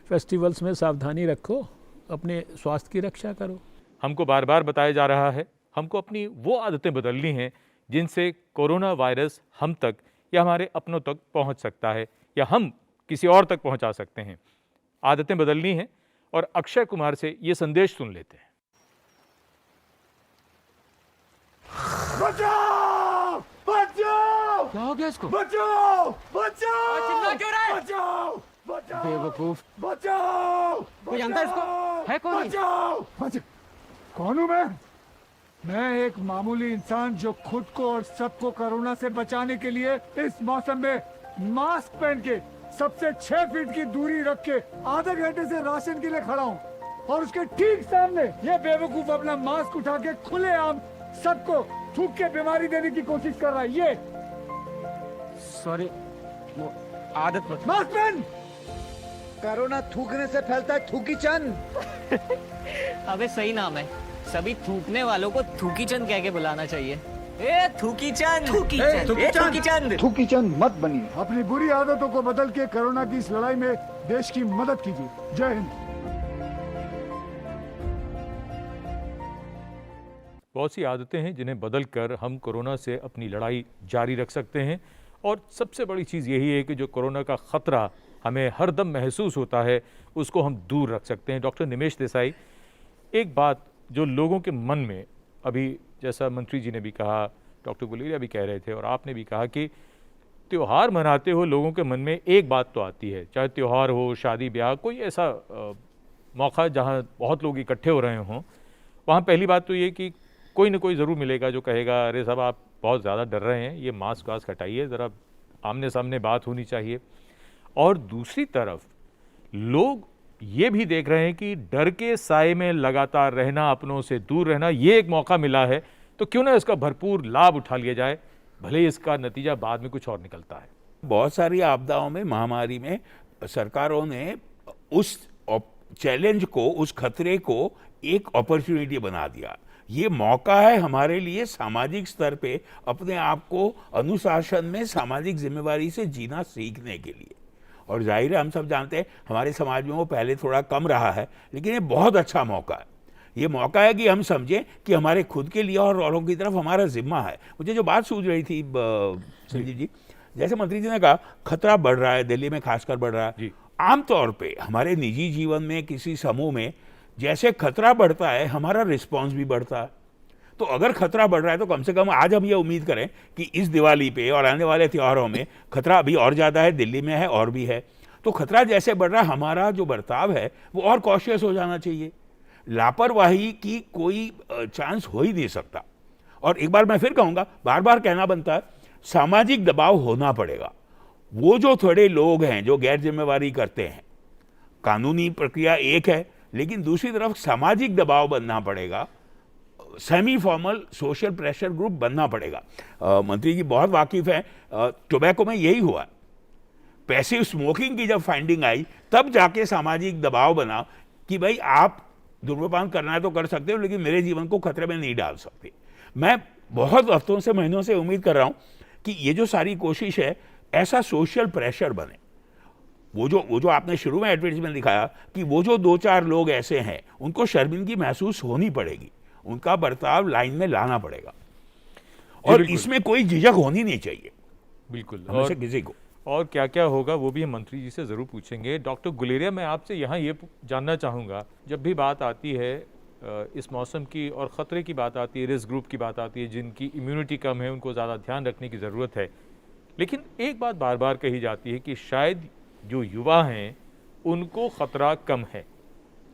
फेस्टिवल्स में सावधानी रखो, अपने स्वास्थ्य की रक्षा करो। हमको बार बार बताया जा रहा है, हमको अपनी वो आदतें बदलनी हैं जिनसे कोरोना वायरस हम तक या हमारे अपनों तक पहुंच सकता है या हम किसी और तक पहुंचा सकते हैं। आदतें बदलनी हैं और अक्षय कुमार से ये संदेश सुन लेते हैं। बचाओ! बचाओ! क्या हो गया इसको? बचाओ! बचाओ! चिल्ला क्यों रहा है? बचाओ! बचाओ! बेवकूफ। बचाओ! कोई जानता है इसको? है कौन? बचाओ! कौन हूँ मैं एक मामूली इंसान जो खुद को और सबको कोरोना से बचाने के लिए इस मौसम में मास्क पहन के सबसे 6 फीट की दूरी रख के आधे घंटे से राशन के लिए खड़ा हूँ और उसके ठीक सामने ये बेवकूफ अपना मास्क उठा के खुलेआम सबको थूक के बीमारी देने की कोशिश कर रहा है। ये सॉरी, वो आदत मत। मास्क पहन। कोरोना थूकने से फैलता है, थूकी चंद। अबे सही नाम है, सभी थूकने वालों को थूकी चंद कह के बुलाना चाहिए। ए थूकी चंद, थूकी चंद, थूकी चंद। थूकी चंद मत बनिए। अपनी बुरी आदतों को बदल के कोरोना की इस लड़ाई में देश की मदद कीजिए। जय हिंद। बहुत सी आदतें हैं जिन्हें बदलकर हम कोरोना से अपनी लड़ाई जारी रख सकते हैं और सबसे बड़ी चीज़ यही है कि जो कोरोना का ख़तरा हमें हर दम महसूस होता है उसको हम दूर रख सकते हैं। डॉक्टर निमेश देसाई, एक बात जो लोगों के मन में अभी, जैसा मंत्री जी ने भी कहा, डॉक्टर गुलेरिया भी कह रहे थे और आपने भी कहा कि त्यौहार मनाते हो लोगों के मन में एक बात तो आती है, चाहे त्यौहार हो, शादी ब्याह, कोई ऐसा मौका जहाँ बहुत लोग इकट्ठे हो रहे हों, वहाँ पहली बात तो ये कि कोई ना कोई ज़रूर मिलेगा जो कहेगा अरे साहब आप बहुत ज़्यादा डर रहे हैं, ये मास्क वास्क हटाइए, ज़रा आमने सामने बात होनी चाहिए। और दूसरी तरफ लोग ये भी देख रहे हैं कि डर के साए में लगातार रहना, अपनों से दूर रहना, ये एक मौका मिला है तो क्यों ना इसका भरपूर लाभ उठा लिया जाए, भले ही इसका नतीजा बाद में कुछ और निकलता है। बहुत सारी आपदाओं में, महामारी में सरकारों ने उस चैलेंज को, उस खतरे को एक अपॉर्चुनिटी बना दिया। ये मौका है हमारे लिए सामाजिक स्तर पे अपने आप को अनुशासन में, सामाजिक जिम्मेवारी से जीना सीखने के लिए। और जाहिर है हम सब जानते हैं हमारे समाज में वो पहले थोड़ा कम रहा है, लेकिन ये बहुत अच्छा मौका है। ये मौका है कि हम समझें कि हमारे खुद के लिए और औरों की तरफ हमारा जिम्मा है। मुझे जो बात सूझ रही थी संजीव जी, जैसे मंत्री जी ने कहा खतरा बढ़ रहा है, दिल्ली में खासकर बढ़ रहा है। आमतौर पे हमारे निजी जीवन में, किसी समूह में जैसे खतरा बढ़ता है हमारा रिस्पॉन्स भी बढ़ता है। तो अगर खतरा बढ़ रहा है तो कम से कम आज हम ये उम्मीद करें कि इस दिवाली पे और आने वाले त्योहारों में खतरा अभी और ज़्यादा है, दिल्ली में है और भी है, तो खतरा जैसे बढ़ रहा है हमारा जो बर्ताव है वो और कॉशियस हो जाना चाहिए। लापरवाही की कोई चांस हो ही नहीं सकता। और एक बार मैं फिर कहूँगा, बार बार कहना बनता है, सामाजिक दबाव होना पड़ेगा। वो जो थोड़े लोग हैं जो गैर जिम्मेवारी करते हैं, कानूनी प्रक्रिया एक है, लेकिन दूसरी तरफ सामाजिक दबाव बनना पड़ेगा, semi formal social pressure group बनना पड़ेगा। मंत्री जी बहुत वाकिफ हैं, टोबैको में यही हुआ। पैसिव स्मोकिंग की जब फाइंडिंग आई तब जाके सामाजिक दबाव बना कि भाई आप धूम्रपान करना है तो कर सकते हो, लेकिन मेरे जीवन को खतरे में नहीं डाल सकते। मैं बहुत हफ्तों से, महीनों से उम्मीद कर रहा हूँ कि ये जो सारी कोशिश है, ऐसा सोशल प्रेशर बने। वो जो आपने शुरू में एडवर्टाइजमेंट दिखाया कि वो जो 2-4 लोग ऐसे हैं उनको शर्मिंदगी महसूस होनी पड़ेगी, उनका बर्ताव लाइन में लाना पड़ेगा और इसमें कोई झिझक होनी नहीं चाहिए बिल्कुल। हमेशा किसी को। और क्या क्या होगा वो भी हम मंत्री जी से ज़रूर पूछेंगे। डॉक्टर गुलेरिया, मैं आपसे यहाँ ये जानना चाहूँगा, जब भी बात आती है इस मौसम की और ख़तरे की बात आती है, रिस्क ग्रुप की बात आती है, जिनकी इम्यूनिटी कम है उनको ज़्यादा ध्यान रखने की ज़रूरत है, लेकिन एक बात बार बार कही जाती है कि शायद जो युवा हैं उनको ख़तरा कम है।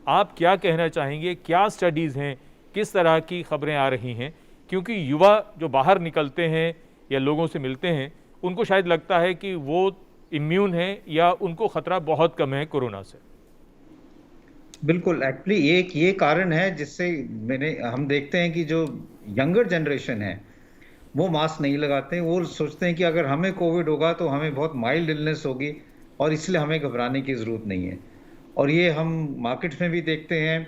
आप क्या कहना चाहेंगे, क्या स्टडीज़ हैं, किस तरह की खबरें आ रही हैं? क्योंकि युवा जो बाहर निकलते हैं या लोगों से मिलते हैं उनको शायद लगता है कि वो इम्यून है या उनको खतरा बहुत कम है कोरोना से। बिल्कुल, एक्चुअली एक ये कारण है जिससे हम देखते हैं कि जो यंगर जनरेशन है वो मास्क नहीं लगाते हैं। वो सोचते हैं कि अगर हमें कोविड होगा तो हमें बहुत माइल्ड इलनेस होगी और इसलिए हमें घबराने की ज़रूरत नहीं है। और ये हम मार्केट्स में भी देखते हैं,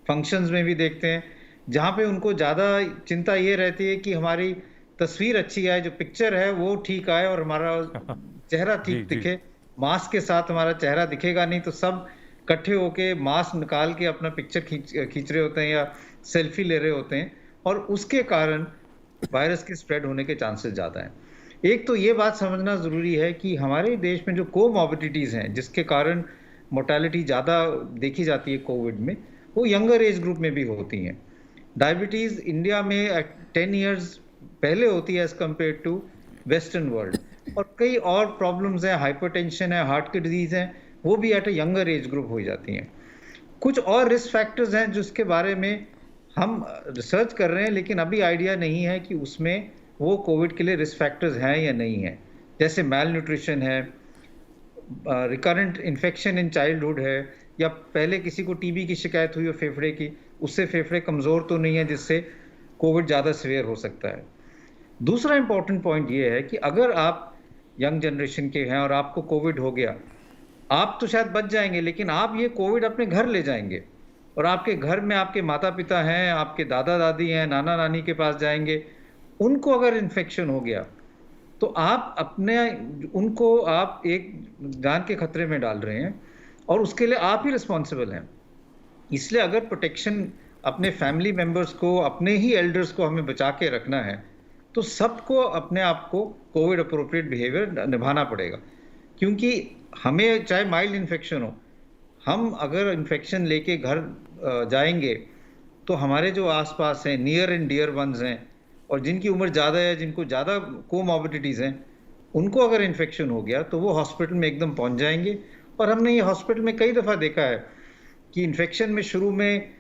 फंक्शंस में भी देखते हैं, जहाँ पे उनको ज़्यादा चिंता ये रहती है कि हमारी तस्वीर अच्छी आए, जो पिक्चर है वो ठीक आए और हमारा चेहरा ठीक दिखे। मास्क के साथ हमारा चेहरा दिखेगा नहीं तो सब इकट्ठे होके मास्क निकाल के अपना पिक्चर खींच रहे होते हैं या सेल्फी ले रहे होते हैं और उसके कारण वायरस के स्प्रेड होने के चांसेस ज़्यादा हैं। एक तो ये बात समझना ज़रूरी है कि हमारे देश में जो कोमॉर्बिडिटीज़ हैं जिसके कारण मोर्टेलिटी ज़्यादा देखी जाती है कोविड में, वो यंगर एज ग्रुप में भी होती हैं। डायबिटीज़ इंडिया में 10 ईयर्स पहले होती है as compare to western world, और कई और प्रॉब्लम्स हैं, हाइपरटेंशन है, हार्ट की डिजीज़ हैं, वो भी at a younger age group हो जाती हैं। कुछ और रिस्क फैक्टर्स हैं जिसके बारे में हम रिसर्च कर रहे हैं, लेकिन अभी आइडिया नहीं है कि उसमें वो कोविड के लिए रिस्क फैक्टर्स हैं या नहीं है। जैसे मैल न्यूट्रिशन है, रिकरेंट इन्फेक्शन इन चाइल्डहुड है, या पहले किसी को टीबी की शिकायत हुई हो फेफड़े की, उससे फेफड़े कमज़ोर तो नहीं है जिससे कोविड ज़्यादा सीवियर हो सकता है। दूसरा इंपॉर्टेंट पॉइंट ये है कि अगर आप यंग जनरेशन के हैं और आपको कोविड हो गया, आप तो शायद बच जाएंगे, लेकिन आप ये कोविड अपने घर ले जाएंगे और आपके घर में आपके माता पिता हैं, आपके दादा दादी हैं, नाना नानी के पास जाएंगे, उनको अगर इन्फेक्शन हो गया तो आप उनको आप एक जान के खतरे में डाल रहे हैं और उसके लिए आप ही रिस्पॉन्सिबल हैं। इसलिए अगर प्रोटेक्शन अपने फैमिली मेम्बर्स को, अपने ही एल्डर्स को हमें बचा के रखना है तो सबको अपने आप को कोविड अप्रोप्रिएट बिहेवियर निभाना पड़ेगा। क्योंकि हमें चाहे माइल्ड इन्फेक्शन हो, हम अगर इन्फेक्शन लेके घर जाएंगे तो हमारे जो आसपास हैं, नियर एंड डियर वंस हैं, और जिनकी उम्र ज़्यादा है, जिनको ज़्यादा कोमॉर्बिडिटीज़ हैं, उनको अगर इन्फेक्शन हो गया तो वो हॉस्पिटल में एकदम पहुंच जाएंगे। और हमने ये हॉस्पिटल में कई दफ़ा देखा है कि इन्फेक्शन में शुरू में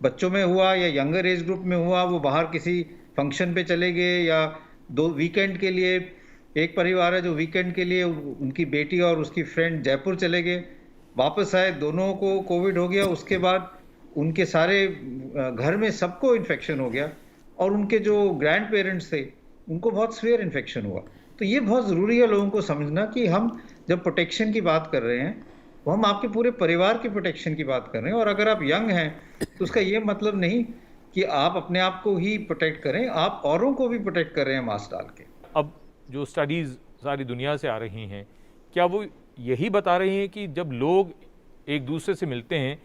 बच्चों में हुआ या यंगर एज ग्रुप में हुआ, वो बाहर किसी फंक्शन पे चले गए, या दो वीकेंड के लिए, एक परिवार है जो वीकेंड के लिए उनकी बेटी और उसकी फ्रेंड जयपुर चले गए, वापस आए, दोनों को कोविड हो गया, उसके बाद उनके सारे घर में सबको इन्फेक्शन हो गया, और उनके जो ग्रैंड पेरेंट्स थे उनको बहुत सीवियर इन्फेक्शन हुआ। तो ये बहुत ज़रूरी है लोगों को समझना कि हम जब प्रोटेक्शन की बात कर रहे हैं तो हम आपके पूरे परिवार की प्रोटेक्शन की बात कर रहे हैं। और अगर आप यंग हैं तो उसका ये मतलब नहीं कि आप अपने आप को ही प्रोटेक्ट करें, आप औरों को भी प्रोटेक्ट कर रहे हैं मास्क डाल के। अब जो स्टडीज़ सारी दुनिया से आ रही हैं, क्या वो यही बता रही हैं कि जब लोग एक दूसरे से मिलते हैं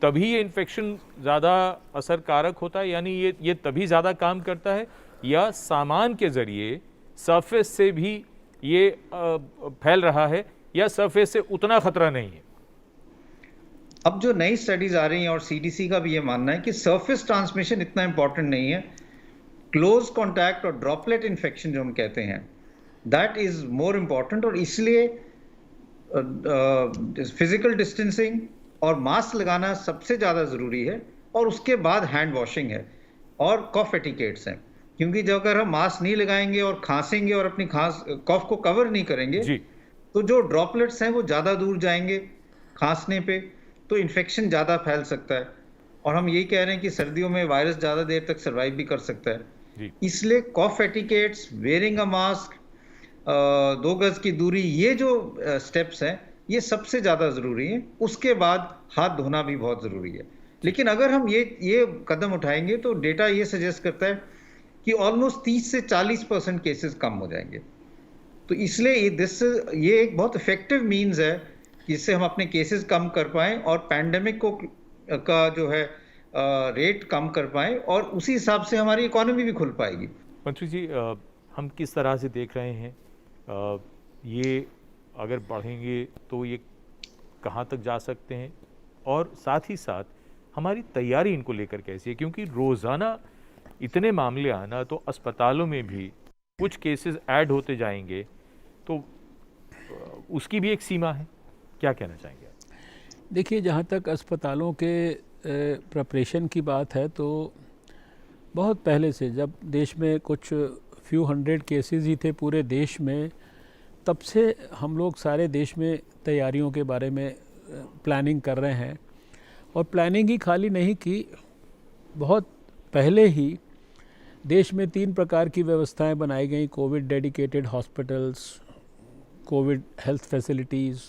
तभी ये इन्फेक्शन ज़्यादा असरकारक होता है, यानी ये तभी ज़्यादा काम करता है, या सामान के ज़रिए सरफेस से भी ये फैल रहा है, या सरफेस से उतना खतरा नहीं है? अब जो नई स्टडीज आ रही हैं और सीडीसी का भी ये मानना है कि सरफेस ट्रांसमिशन इतना इंपॉर्टेंट नहीं है, क्लोज कॉन्टैक्ट और ड्रॉपलेट इन्फेक्शन जो हम कहते हैं दैट इज मोर इम्पॉर्टेंट। और इसलिए फिजिकल डिस्टेंसिंग और मास्क लगाना सबसे ज़्यादा ज़रूरी है, और उसके बाद हैंड वॉशिंग है और कॉफ एटिकेट्स हैं। क्योंकि जब अगर हम मास्क नहीं लगाएंगे और खांसेंगे और अपनी कॉफ को कवर नहीं करेंगे जी। तो जो ड्रॉपलेट्स हैं वो ज़्यादा दूर जाएंगे खांसने पे, तो इन्फेक्शन ज़्यादा फैल सकता है। और हम यही कह रहे हैं कि सर्दियों में वायरस ज़्यादा देर तक सर्वाइव भी कर सकता है जी। इसलिए कॉफ एटिकेट्स, वेयरिंग अ मास्क, 2 गज की दूरी, ये जो स्टेप्स हैं ये सबसे ज़्यादा ज़रूरी है। उसके बाद हाथ धोना भी बहुत ज़रूरी है। लेकिन अगर हम ये कदम उठाएंगे तो डेटा ये सजेस्ट करता है कि ऑलमोस्ट 30 से 40% केसेस कम हो जाएंगे। तो इसलिए ये एक बहुत इफेक्टिव मीन्स है जिससे हम अपने केसेस कम कर पाएं और पैंडेमिक का जो है रेट कम कर पाएं, और उसी हिसाब से हमारी इकोनॉमी भी खुल पाएगी। मंत्री जी, हम किस तरह से देख रहे हैं ये अगर बढ़ेंगे तो ये कहाँ तक जा सकते हैं, और साथ ही साथ हमारी तैयारी इनको लेकर कैसी है? क्योंकि रोज़ाना इतने मामले आना, तो अस्पतालों में भी कुछ केसेस ऐड होते जाएंगे, तो उसकी भी एक सीमा है। क्या कहना चाहेंगे आप? देखिए, जहाँ तक अस्पतालों के प्रिपरेशन की बात है, तो बहुत पहले से जब देश में कुछ फ्यू हंड्रेड केसेस ही थे पूरे देश में, तब से हम लोग सारे देश में तैयारियों के बारे में प्लानिंग कर रहे हैं। और प्लानिंग ही खाली नहीं की, बहुत पहले ही देश में 3 प्रकार की व्यवस्थाएं बनाई गई: Covid dedicated hospitals, Covid health facilities,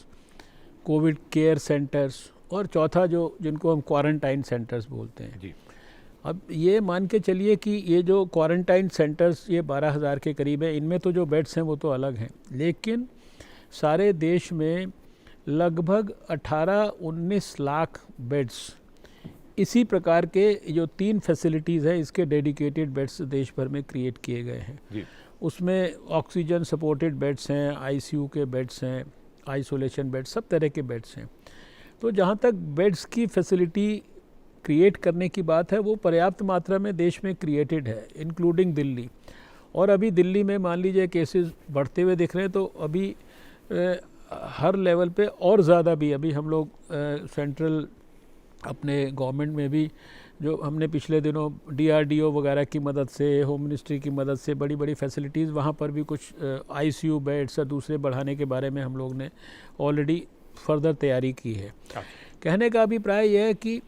Covid care centres, और चौथा जिनको हम क्वारंटाइन सेंटर्स बोलते हैं जी। अब ये मान के चलिए कि ये जो क्वारंटाइन सेंटर्स ये 12,000 के करीब है, इनमें तो जो बेड्स हैं वो तो अलग हैं, लेकिन सारे देश में लगभग 18-19 लाख बेड्स इसी प्रकार के जो 3 फैसिलिटीज़ है इसके डेडिकेटेड बेड्स देश भर में क्रिएट किए गए हैं जी। उसमें ऑक्सीजन सपोर्टेड बेड्स हैं, आईसीयू के बेड्स हैं, आइसोलेशन बेड्स, सब तरह के बेड्स हैं। तो जहाँ तक बेड्स की फैसिलिटी क्रिएट करने की बात है वो पर्याप्त मात्रा में देश में क्रिएटेड है, इंक्लूडिंग दिल्ली। और अभी दिल्ली में मान लीजिए केसेस बढ़ते हुए दिख रहे हैं, तो अभी हर लेवल पे और ज़्यादा भी अभी हम लोग सेंट्रल अपने गवर्नमेंट में भी जो हमने पिछले दिनों DRDO वगैरह की मदद से, होम मिनिस्ट्री की मदद से बड़ी बड़ी फैसिलिटीज़ वहाँ पर भी कुछ ICU बेड्स और दूसरे बढ़ाने के बारे में हम लोग ने ऑलरेडी फर्दर तैयारी की है। कहने का अभिप्राय यह है कि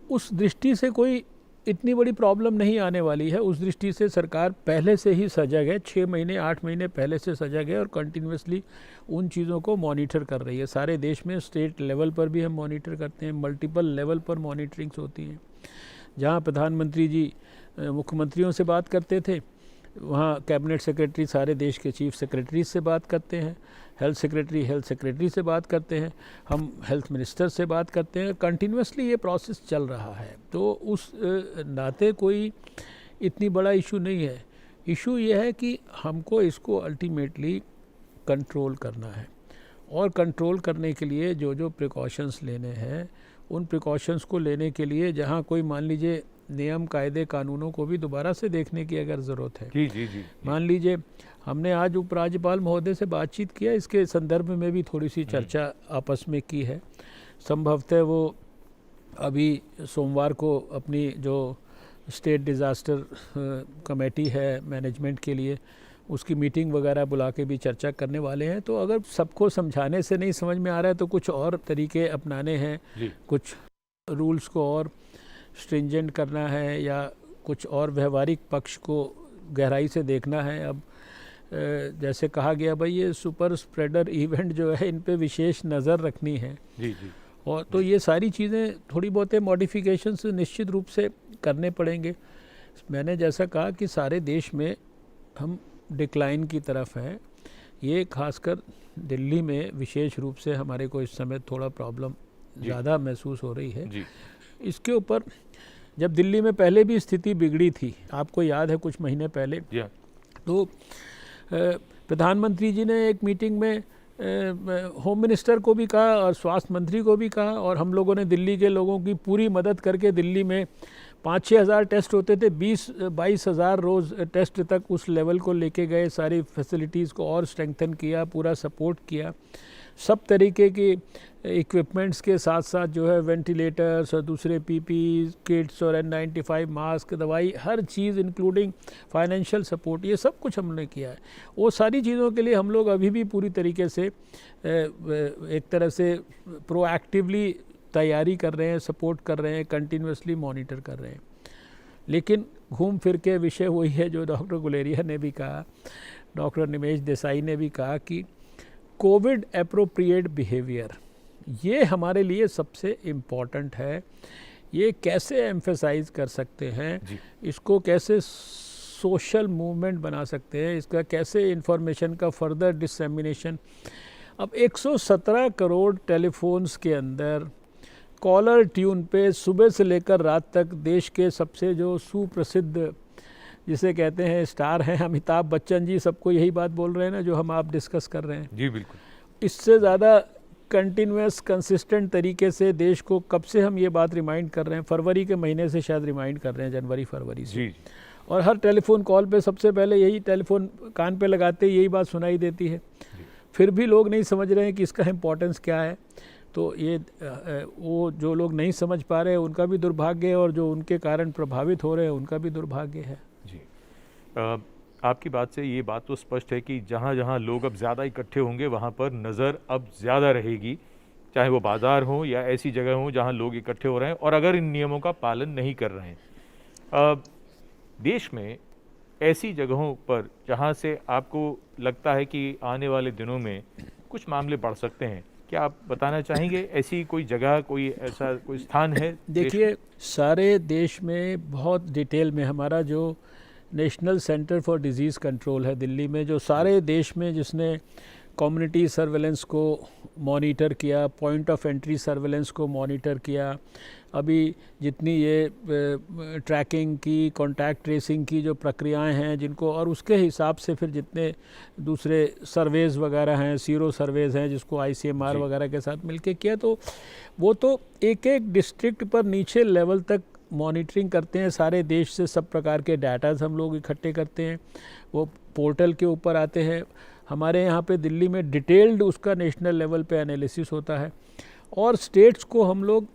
उस दृष्टि से कोई इतनी बड़ी प्रॉब्लम नहीं आने वाली है। उस दृष्टि से सरकार पहले से ही सजग है, 6 महीने 8 महीने पहले से सजग है और कंटिन्यूसली उन चीज़ों को मॉनिटर कर रही है। सारे देश में स्टेट लेवल पर भी हम मॉनिटर करते हैं, मल्टीपल लेवल पर मॉनिटरिंग्स होती हैं। जहाँ प्रधानमंत्री जी मुख्यमंत्रियों से बात करते थे, वहाँ कैबिनेट सेक्रेटरी सारे देश के चीफ सेक्रेटरी से बात करते हैं, हेल्थ सेक्रेटरी से बात करते हैं, हम हेल्थ मिनिस्टर से बात करते हैं। कंटिन्यूसली ये प्रोसेस चल रहा है, तो उस नाते कोई इतनी बड़ा इशू नहीं है। इशू ये है कि हमको इसको अल्टीमेटली कंट्रोल करना है, और कंट्रोल करने के लिए जो जो प्रिकॉशंस लेने हैं उन प्रिकॉशंस को लेने के लिए जहाँ कोई मान लीजिए नियम कायदे कानूनों को भी दोबारा से देखने की अगर ज़रूरत है। जी जी जी मान लीजिए हमने आज उपराज्यपाल महोदय से बातचीत किया, इसके संदर्भ में भी थोड़ी सी चर्चा आपस में की है। संभवतः वो अभी सोमवार को अपनी जो स्टेट डिज़ास्टर कमेटी है मैनेजमेंट के लिए, उसकी मीटिंग वगैरह बुला के भी चर्चा करने वाले हैं। तो अगर सबको समझाने से नहीं समझ में आ रहा है तो कुछ और तरीके अपनाने हैं, कुछ रूल्स को और स्ट्रिंजेंट करना है या कुछ और व्यवहारिक पक्ष को गहराई से देखना है। अब जैसे कहा गया भाई ये सुपर स्प्रेडर इवेंट जो है इन पे विशेष नज़र रखनी है। जी जी और तो ये सारी चीज़ें थोड़ी बहुत मॉडिफिकेशंस निश्चित रूप से करने पड़ेंगे। मैंने जैसा कहा कि सारे देश में हम डिक्लाइन की तरफ हैं, ये खासकर दिल्ली में विशेष रूप से हमारे को इस समय थोड़ा प्रॉब्लम ज़्यादा महसूस हो रही है। जी इसके ऊपर जब दिल्ली में पहले भी स्थिति बिगड़ी थी, आपको याद है कुछ महीने पहले, तो प्रधानमंत्री जी ने एक मीटिंग में होम मिनिस्टर को भी कहा और स्वास्थ्य मंत्री को भी कहा, और हम लोगों ने दिल्ली के लोगों की पूरी मदद करके दिल्ली में 5-6 हज़ार टेस्ट होते थे, 20-22 हज़ार रोज़ टेस्ट तक उस लेवल को लेके गए, सारी फैसिलिटीज़ को और स्ट्रेंथन किया, पूरा सपोर्ट किया। सब तरीके की इक्विपमेंट्स के साथ साथ जो है वेंटिलेटर्स और दूसरे पीपी किट्स और N95 मास्क, दवाई, हर चीज़ इंक्लूडिंग फाइनेंशियल सपोर्ट, ये सब कुछ हमने किया है। वो सारी चीज़ों के लिए हम लोग अभी भी पूरी तरीके से एक तरह से प्रोएक्टिवली तैयारी कर रहे हैं, सपोर्ट कर रहे हैं, कंटिन्यूसली मॉनिटर कर रहे हैं। लेकिन घूम फिर के विषय वही है जो डॉक्टर गुलेरिया ने भी कहा, डॉक्टर निमेश देसाई ने भी कहा कि कोविड एप्रोप्रिएट बिहेवियर ये हमारे लिए सबसे इम्पॉर्टेंट है। ये कैसे एम्फेसाइज कर सकते हैं, इसको कैसे सोशल मूवमेंट बना सकते हैं, इसका कैसे इंफॉर्मेशन का फर्दर डिसेमिनेशन। अब 117 करोड़ टेलीफोन्स के अंदर कॉलर ट्यून पे सुबह से लेकर रात तक देश के सबसे जो सुप्रसिद्ध जिसे कहते हैं स्टार हैं अमिताभ बच्चन जी, सबको यही बात बोल रहे हैं ना जो हम आप डिस्कस कर रहे हैं। जी बिल्कुल। इससे ज़्यादा कंटिन्यूस कंसिस्टेंट तरीके से देश को कब से हम ये बात रिमाइंड कर रहे हैं, फरवरी के महीने से शायद रिमाइंड कर रहे हैं, जनवरी फरवरी से। जी। और हर टेलीफोन कॉल पे सबसे पहले यही टेलीफोन कान पे लगाते यही बात सुनाई देती है। फिर भी लोग नहीं समझ रहे हैं कि इसका इम्पोर्टेंस क्या है। तो ये वो जो लोग नहीं समझ पा रहे हैं उनका भी दुर्भाग्य है, और जो उनके कारण प्रभावित हो रहे हैं उनका भी दुर्भाग्य है। जी आपकी बात से ये बात तो स्पष्ट है कि जहाँ जहाँ लोग अब ज़्यादा इकट्ठे होंगे वहाँ पर नज़र अब ज़्यादा रहेगी, चाहे वो बाज़ार हो या ऐसी जगह हो जहाँ लोग इकट्ठे हो रहे हैं और अगर इन नियमों का पालन नहीं कर रहे हैं। देश में ऐसी जगहों पर जहाँ से आपको लगता है कि आने वाले दिनों में कुछ मामले बढ़ सकते हैं, क्या आप बताना चाहेंगे? ऐसी कोई जगह, कोई ऐसा कोई स्थान है? देखिए, सारे देश में बहुत डिटेल में हमारा जो national centre for disease control है दिल्ली में, जो सारे देश में जिसने कम्युनिटी सर्वेलेंस को मॉनिटर किया, पॉइंट ऑफ एंट्री सर्वेलेंस को मॉनिटर किया, अभी जितनी ये ट्रैकिंग की, कॉन्टैक्ट ट्रेसिंग की जो प्रक्रियाएं हैं जिनको, और उसके हिसाब से फिर जितने दूसरे सर्वेज़ वगैरह हैं, सीरो सर्वेज़ हैं जिसको ICMR वगैरह के साथ मिलके किया, तो वो तो एक एक डिस्ट्रिक्ट पर नीचे लेवल तक मॉनिटरिंग करते हैं। सारे देश से सब प्रकार के डाटाज हम लोग इकट्ठे करते हैं, वो पोर्टल के ऊपर आते हैं। हमारे यहाँ पे दिल्ली में डिटेल्ड उसका नेशनल लेवल पे एनालिसिस होता है, और स्टेट्स को हम लोग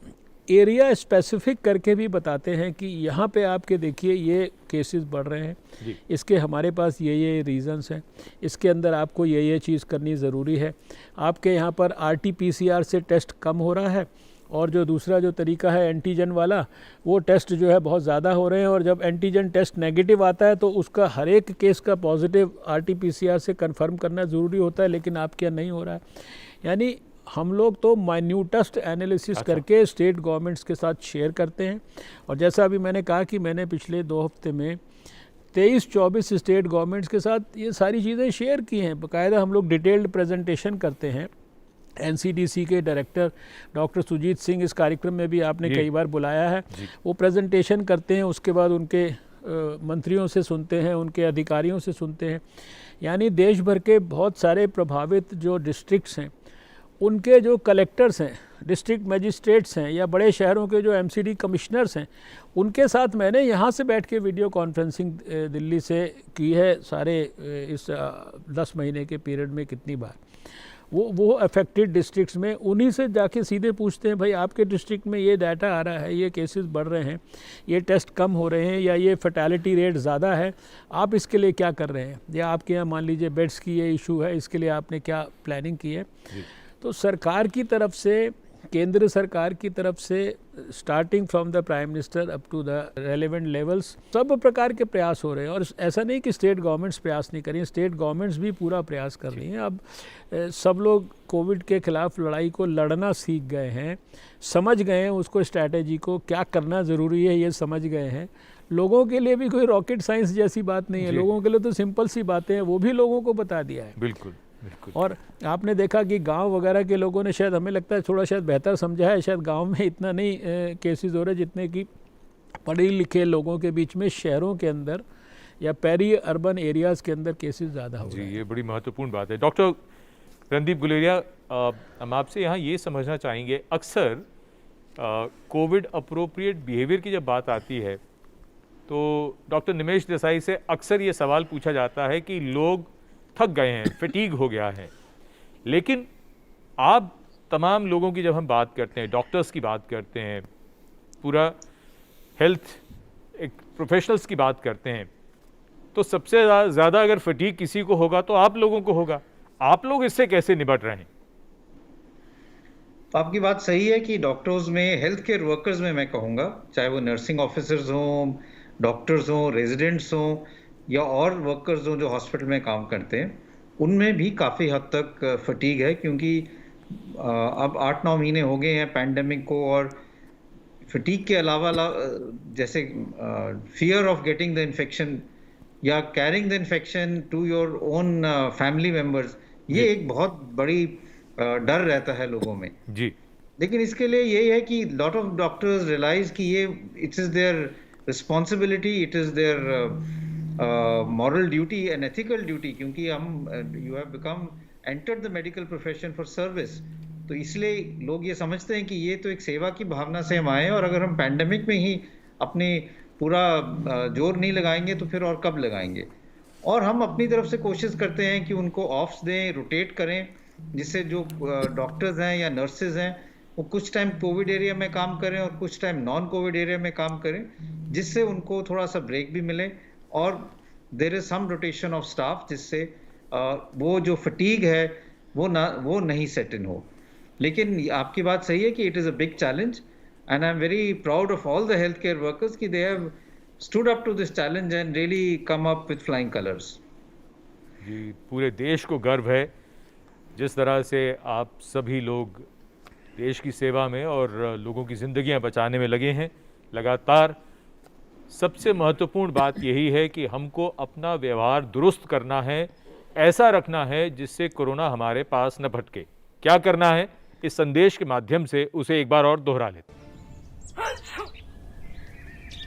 एरिया स्पेसिफिक करके भी बताते हैं कि यहाँ पे आपके देखिए ये केसेस बढ़ रहे हैं, इसके हमारे पास ये रीज़न्स हैं, इसके अंदर आपको ये चीज़ करनी ज़रूरी है। आपके यहाँ पर RT-PCR से टेस्ट कम हो रहा है, और जो दूसरा जो तरीका है एंटीजन वाला, वो टेस्ट जो है बहुत ज़्यादा हो रहे हैं, और जब एंटीजन टेस्ट नेगेटिव आता है तो उसका हर एक केस का पॉजिटिव RT-PCR से कंफर्म करना ज़रूरी होता है, लेकिन आपके यहाँ नहीं हो रहा है। यानी हम लोग तो माइन्यूटेस्ट एनालिसिस करके स्टेट गवर्नमेंट्स के साथ शेयर करते हैं, और जैसा अभी मैंने कहा कि मैंने पिछले 2 हफ्ते में 23-24 स्टेट गवर्नमेंट्स के साथ ये सारी चीज़ें शेयर की हैं। बाकायदा हम लोग डिटेल्ड प्रेजेंटेशन करते हैं। NCDC के डायरेक्टर डॉक्टर सुजीत सिंह, इस कार्यक्रम में भी आपने कई बार बुलाया है, वो प्रेजेंटेशन करते हैं, उसके बाद उनके मंत्रियों से सुनते हैं, उनके अधिकारियों से सुनते हैं। यानी देश भर के बहुत सारे प्रभावित जो डिस्ट्रिक्ट्स हैं उनके जो कलेक्टर्स हैं, डिस्ट्रिक्ट मजिस्ट्रेट्स हैं या बड़े शहरों के जो एमसीडी कमिश्नर्स हैं, उनके साथ मैंने यहाँ से बैठ के वीडियो कॉन्फ्रेंसिंग दिल्ली से की है सारे इस 10 महीने के पीरियड में कितनी बार। वो अफेक्टेड डिस्ट्रिक्ट्स में उन्हीं से जाके सीधे पूछते हैं, भाई आपके डिस्ट्रिक्ट में ये डाटा आ रहा है, ये केसेस बढ़ रहे हैं, ये टेस्ट कम हो रहे हैं, या ये फैटेलिटी रेट ज़्यादा है, आप इसके लिए क्या कर रहे हैं, या आपके यहाँ मान लीजिए बेड्स की ये इशू है, इसके लिए आपने क्या प्लानिंग की है। तो सरकार की तरफ से, केंद्र सरकार की तरफ से, starting from the prime minister up to the relevant levels, सब प्रकार के प्रयास हो रहे हैं। और ऐसा नहीं कि स्टेट गवर्नमेंट्स प्रयास नहीं कर रही हैं, स्टेट गवर्नमेंट्स भी पूरा प्रयास कर रही हैं। अब सब लोग कोविड के खिलाफ लड़ाई को लड़ना सीख गए हैं, समझ गए हैं उसको, स्ट्रैटेजी को क्या करना ज़रूरी है ये समझ गए हैं। लोगों के लिए भी कोई रॉकेट साइंस जैसी बात नहीं है, लोगों के लिए तो सिंपल सी बातें हैं, वो भी लोगों को बता दिया है। बिल्कुल बिल्कुल। और आपने देखा कि गांव वगैरह के लोगों ने, शायद हमें लगता है थोड़ा शायद बेहतर समझा है, शायद गांव में इतना नहीं केसेस हो रहे जितने कि पढ़े लिखे लोगों के बीच में शहरों के अंदर या पेरी अर्बन एरियाज़ के अंदर केसेस ज़्यादा हो रहे हैं। जी, ये बड़ी महत्वपूर्ण बात है। डॉक्टर रणदीप गुलेरिया, हम आपसे यहाँ ये समझना चाहेंगे, अक्सर कोविड अप्रोप्रिएट बिहेवियर की जब बात आती है तो डॉक्टर निमेश देसाई से अक्सर ये सवाल पूछा जाता है कि लोग थक गए हैं, फटीग हो गया है। लेकिन आप तमाम लोगों की जब हम बात करते हैं, डॉक्टर्स की बात करते हैं, पूरा हेल्थ एक प्रोफेशनल्स की बात करते हैं, तो सबसे ज़्यादा अगर फटीग किसी को होगा तो आप लोगों को होगा। आप लोग इससे कैसे निपट रहे हैं? आपकी बात सही है कि डॉक्टर्स में, हेल्थ केयर वर्कर्स में मैं कहूँगा, चाहे वो नर्सिंग ऑफिसर्स हों, डॉक्टर्स हों, रेजिडेंट्स हों या और वर्कर्स हों जो हॉस्पिटल में काम करते हैं, उनमें भी काफ़ी हद तक फटीग है, क्योंकि अब 8-9 महीने हो गए हैं पैंडेमिक को, और फटीग के अलावा जैसे fear of getting the infection या carrying the infection to your own family members, ये एक बहुत बड़ी डर रहता है लोगों में जी। लेकिन इसके लिए यही है कि लॉट ऑफ डॉक्टर्स रियलाइज कि ये it is their responsibility, it is their moral duty and ethical duty, क्योंकि हम you have become entered the medical profession for service. तो इसलिए लोग ये समझते हैं कि ये तो एक सेवा की भावना से हम आए हैं, और अगर हम पैंडेमिक में ही अपनी पूरा जोर नहीं लगाएंगे तो फिर और कब लगाएंगे। और हम अपनी तरफ से कोशिश करते हैं कि उनको ऑफ्स दें, रोटेट करें, जिससे जो डॉक्टर्स हैं या नर्सेज हैं वो कुछ टाइम कोविड एरिया में काम करें और कुछ टाइम नॉन कोविड एरिया में काम करें, जिससे उनको थोड़ा सा ब्रेक भी मिले और there is some rotation of staff, जिससे वो जो फटीग है वो नहीं सेट इन हो। लेकिन आपकी बात सही है कि it is a big challenge, and I am very proud of all the health care workers कि they have stood up to this challenge and really come up with flying colours. जी, पूरे देश को गर्व है जिस तरह से आप सभी लोग देश की सेवा में और लोगों की ज़िंदगियां बचाने में लगे हैं लगातार। सबसे महत्वपूर्ण बात यही है कि हमको अपना व्यवहार दुरुस्त करना है, ऐसा रखना है जिससे कोरोना हमारे पास न भटके। क्या करना है, इस संदेश के माध्यम से उसे एक बार और दोहरा लेते।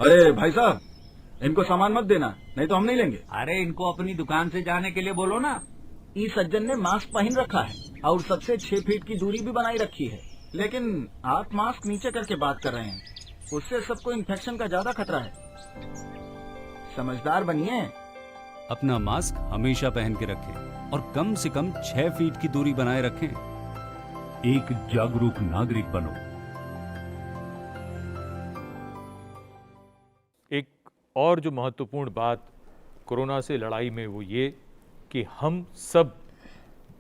अरे भाई साहब, इनको सामान मत देना, नहीं तो हम नहीं लेंगे। अरे इनको अपनी दुकान से जाने के लिए बोलो ना। इस सज्जन ने मास्क पहन रखा है और सबसे 6 फीट की दूरी भी बनाई रखी है। लेकिन आप मास्क नीचे करके बात कर रहे हैं, उससे सबको इन्फेक्शन का ज्यादा खतरा है। समझदार बनिए। अपना मास्क हमेशा पहन के रखें और कम से कम 6 फीट की दूरी बनाए रखें। एक जागरूक नागरिक बनो। एक और जो महत्वपूर्ण बात कोरोना से लड़ाई में वो ये कि हम सब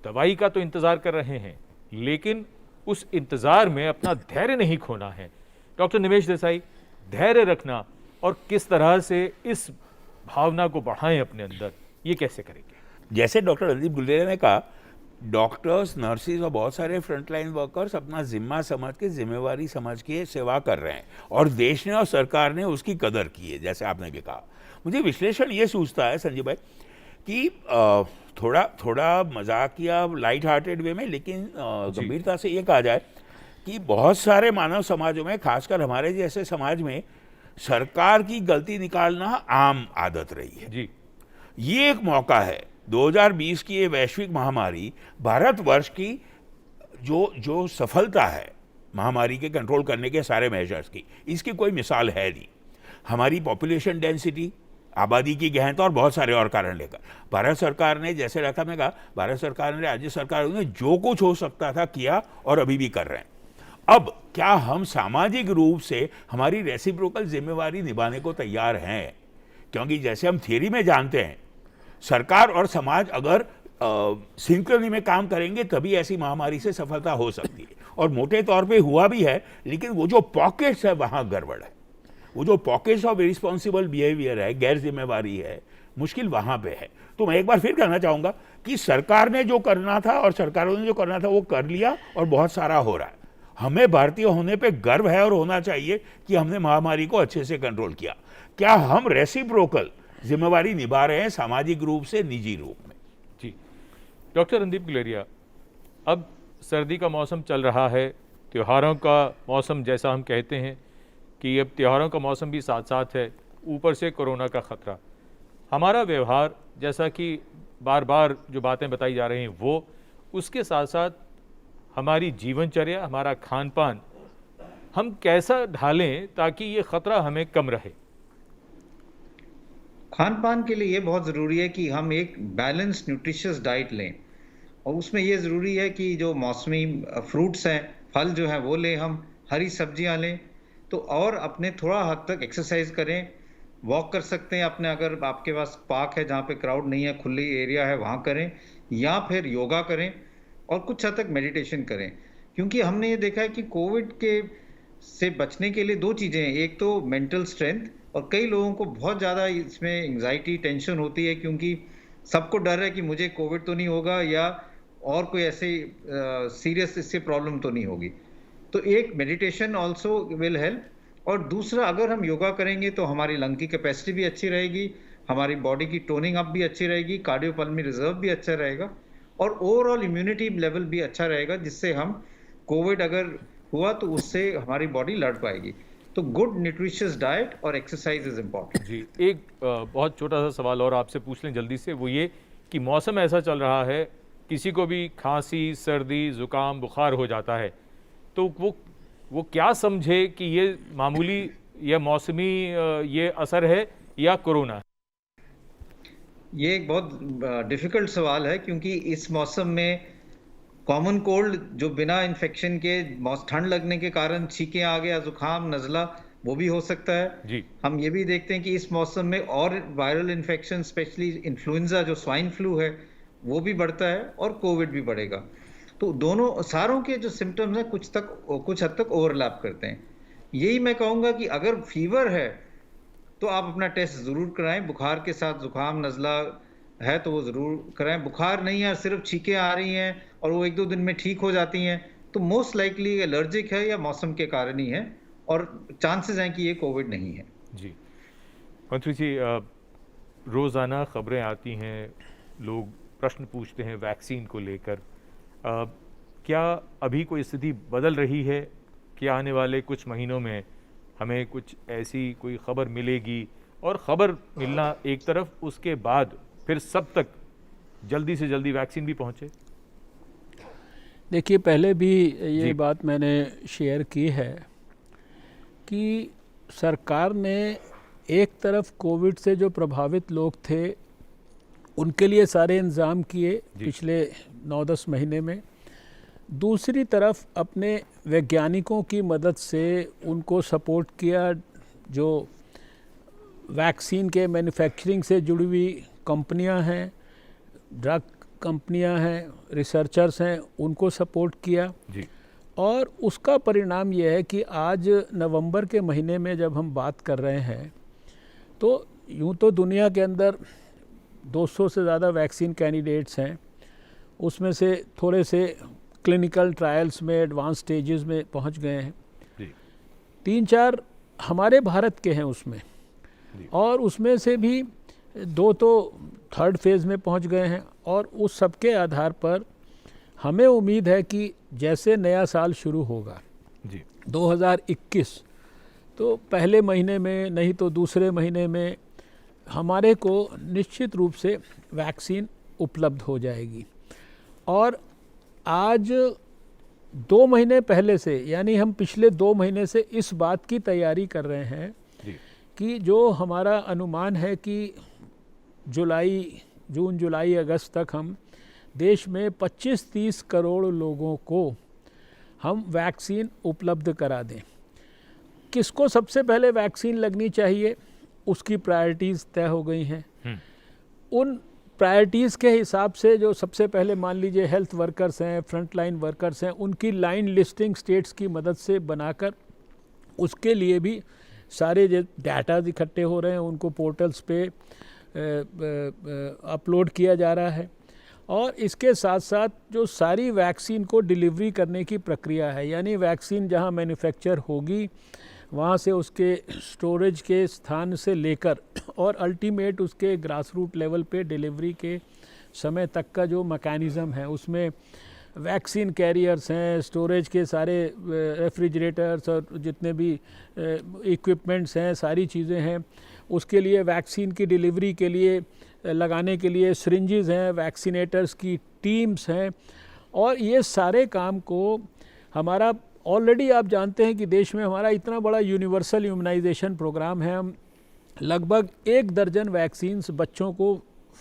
दवाई का तो इंतज़ार कर रहे हैं, लेकिन उस इंतज़ार में अपना धैर्य नहीं खोना है। डॉक्टर निमेश देसाई, धैर्य रखना और किस तरह से इस भावना को बढ़ाएं अपने अंदर, ये कैसे करेंगे? जैसे डॉक्टर रणदीप गुलेरिया ने कहा, डॉक्टर्स, नर्सिस और बहुत सारे फ्रंटलाइन वर्कर्स अपना जिम्मा समझ के, जिम्मेवारी समझ के सेवा कर रहे हैं और देश ने और सरकार ने उसकी कदर की है, जैसे आपने भी कहा। मुझे विश्लेषण ये सूझता है संजय भाई कि थोड़ा मजाकिया लाइट हार्टेड वे में, लेकिन गंभीरता से ये कहा जाए कि बहुत सारे मानव समाजों में, खासकर हमारे जैसे समाज में, सरकार की गलती निकालना आम आदत रही है। जी, ये एक मौका है। 2020 की ये वैश्विक महामारी भारतवर्ष की जो सफलता है, महामारी के कंट्रोल करने के सारे मेजर्स की। इसकी कोई मिसाल है नहीं। हमारी पॉपुलेशन डेंसिटी, आबादी की गहनता और बहुत सारे और कारण लेकर भारत सरकार ने, जैसे रखा मैं कहा, भारत सरकार ने, राज्य सरकार ने जो कुछ हो सकता था किया और अभी भी कर रहे हैं। अब क्या हम सामाजिक रूप से हमारी रेसिप्रोकल जिम्मेवारी निभाने को तैयार हैं? क्योंकि जैसे हम थियरी में जानते हैं, सरकार और समाज अगर सिंक्रनी में काम करेंगे तभी ऐसी महामारी से सफलता हो सकती है। और मोटे तौर पे हुआ भी है, लेकिन वो जो पॉकेट्स है वहाँ गड़बड़ है। वो जो पॉकेट्स ऑफ इरिस्पॉन्सिबल बिहेवियर है, गैर जिम्मेवारी है, मुश्किल वहाँ पे है। तो मैं एक बार फिर कहना चाहूँगा कि सरकार ने जो करना था और सरकारों ने जो करना था वो कर लिया और बहुत सारा हो रहा है। हमें भारतीय होने पे गर्व है और होना चाहिए कि हमने महामारी को अच्छे से कंट्रोल किया। क्या हम रेसिप्रोकल जिम्मेवारी निभा रहे हैं, सामाजिक रूप से, निजी रूप में? जी, डॉक्टर रणदीप गुलेरिया, अब सर्दी का मौसम चल रहा है, त्योहारों का मौसम, जैसा हम कहते हैं कि अब त्योहारों का मौसम भी साथ साथ है, ऊपर से कोरोना का ख़तरा। हमारा व्यवहार, जैसा कि बार बार जो बातें बताई जा रही हैं वो, उसके साथ साथ हमारी जीवनचर्या, हमारा खान पान, हम कैसा ढालें ताकि ये ख़तरा हमें कम रहे? खान पान के लिए ये बहुत ज़रूरी है कि हम एक बैलेंस न्यूट्रिशियस डाइट लें, और उसमें ये ज़रूरी है कि जो मौसमी फ्रूट्स हैं, फल जो हैं वो लें, हम हरी सब्जियां लें, तो और अपने थोड़ा हद तक एक्सरसाइज करें, वॉक कर सकते हैं अपने, अगर आपके पास पार्क है जहाँ पे क्राउड नहीं है, खुली एरिया है, वहाँ करें, या फिर योगा करें और कुछ हद तक मेडिटेशन करें। क्योंकि हमने ये देखा है कि कोविड के से बचने के लिए दो चीज़ें हैं, एक तो मेंटल स्ट्रेंथ, और कई लोगों को बहुत ज़्यादा इसमें एंग्जाइटी, टेंशन होती है क्योंकि सबको डर है कि मुझे कोविड तो नहीं होगा या और कोई ऐसे सीरियस इससे प्रॉब्लम तो नहीं होगी। तो एक मेडिटेशन ऑल्सो विल हेल्प, और दूसरा अगर हम योगा करेंगे तो हमारी लंग की कैपेसिटी भी अच्छी रहेगी, हमारी बॉडी की टोनिंग अप भी अच्छी रहेगी, कार्डियोपल्मोनरी रिजर्व भी अच्छा रहेगा, और ओवरऑल इम्यूनिटी लेवल भी अच्छा रहेगा, जिससे हम कोविड अगर हुआ तो उससे हमारी बॉडी लड़ पाएगी। तो गुड न्यूट्रिशियस डाइट और एक्सरसाइज इज इम्पॉर्टेंट। जी, एक बहुत छोटा सा सवाल और आपसे पूछ लें जल्दी से, वो ये कि मौसम ऐसा चल रहा है, किसी को भी खांसी, सर्दी, ज़ुकाम, बुखार हो जाता है, तो वो क्या समझे कि ये मामूली या मौसमी ये असर है या कोरोना? ये एक बहुत डिफ़िकल्ट सवाल है, क्योंकि इस मौसम में कॉमन कोल्ड जो बिना इन्फेक्शन के ठंड लगने के कारण छींकें आ गया, जुकाम, नज़ला, वो भी हो सकता है जी। हम ये भी देखते हैं कि इस मौसम में और वायरल इन्फेक्शन, स्पेशली इन्फ्लुएंजा जो स्वाइन फ्लू है, वो भी बढ़ता है और कोविड भी बढ़ेगा। तो दोनों सारों के जो सिम्टम्स हैं कुछ हद तक ओवरलैप करते हैं। यही मैं कहूँगा कि अगर फीवर है तो आप अपना टेस्ट ज़रूर कराएं, बुखार के साथ जुकाम, नज़ला है तो वो ज़रूर कराएं। बुखार नहीं है, सिर्फ छींकें आ रही हैं और वो 1-2 दिन में ठीक हो जाती हैं, तो मोस्ट लाइकली एलर्जिक है या मौसम के कारण ही है, और चांसेस हैं कि ये कोविड नहीं है। जी, मंत्री जी, रोज़ाना खबरें आती हैं, लोग प्रश्न पूछते हैं वैक्सीन को लेकर, क्या अभी कोई स्थिति बदल रही है कि आने वाले कुछ महीनों में हमें कुछ ऐसी कोई खबर मिलेगी, और ख़बर मिलना एक तरफ, उसके बाद फिर सब तक जल्दी से जल्दी वैक्सीन भी पहुँचे? देखिए, पहले भी ये बात मैंने शेयर की है कि सरकार ने एक तरफ कोविड से जो प्रभावित लोग थे उनके लिए सारे इंतज़ाम किए पिछले 9-10 महीने में, दूसरी तरफ अपने वैज्ञानिकों की मदद से उनको सपोर्ट किया, जो वैक्सीन के मैन्युफैक्चरिंग से जुड़ी हुई कंपनियां हैं, ड्रग कंपनियां हैं, रिसर्चर्स हैं, उनको सपोर्ट किया जी। और उसका परिणाम ये है कि आज नवंबर के महीने में जब हम बात कर रहे हैं, तो यूँ तो दुनिया के अंदर 200 से ज़्यादा वैक्सीन कैंडिडेट्स हैं, उसमें से थोड़े से क्लिनिकल ट्रायल्स में एडवांस स्टेजेस में पहुंच गए हैं, 3-4 हमारे भारत के हैं उसमें, और उसमें से भी 2 तो थर्ड फेज़ में पहुंच गए हैं। और उस सब के आधार पर हमें उम्मीद है कि जैसे नया साल शुरू होगा 2021, तो पहले महीने में नहीं तो दूसरे महीने में हमारे को निश्चित रूप से वैक्सीन उपलब्ध हो जाएगी। और आज 2 महीने पहले से, यानी हम पिछले 2 महीने से इस बात की तैयारी कर रहे हैं कि जो हमारा अनुमान है कि जून जुलाई अगस्त तक हम देश में 25-30 करोड़ लोगों को हम वैक्सीन उपलब्ध करा दें। किसको सबसे पहले वैक्सीन लगनी चाहिए, उसकी प्रायोरिटीज़ तय हो गई हैं। उन प्रायोरिटीज़ के हिसाब से जो सबसे पहले मान लीजिए हेल्थ वर्कर्स हैं, फ्रंट लाइन वर्कर्स हैं, उनकी लाइन लिस्टिंग स्टेट्स की मदद से बनाकर उसके लिए भी सारे जो डाटा इकट्ठे हो रहे हैं उनको पोर्टल्स पे अपलोड किया जा रहा है। और इसके साथ साथ जो सारी वैक्सीन को डिलीवरी करने की प्रक्रिया है, यानी वैक्सीन जहां मैन्युफैक्चर होगी वहां से उसके स्टोरेज के स्थान से लेकर और अल्टीमेट उसके ग्रास रूट लेवल पे डिलीवरी के समय तक का जो मैकेनिज़्म है, उसमें वैक्सीन कैरियर्स हैं, स्टोरेज के सारे रेफ्रिजरेटर्स और जितने भी इक्विपमेंट्स हैं, सारी चीज़ें हैं। उसके लिए वैक्सीन की डिलीवरी के लिए लगाने के लिए सिरिंजेस हैं, वैक्सीनेटर्स की टीम्स हैं, और ये सारे काम को हमारा ऑलरेडी आप जानते हैं कि देश में हमारा इतना बड़ा यूनिवर्सल इम्यूनाइजेशन प्रोग्राम है। हम लगभग 1 दर्जन वैक्सीन्स बच्चों को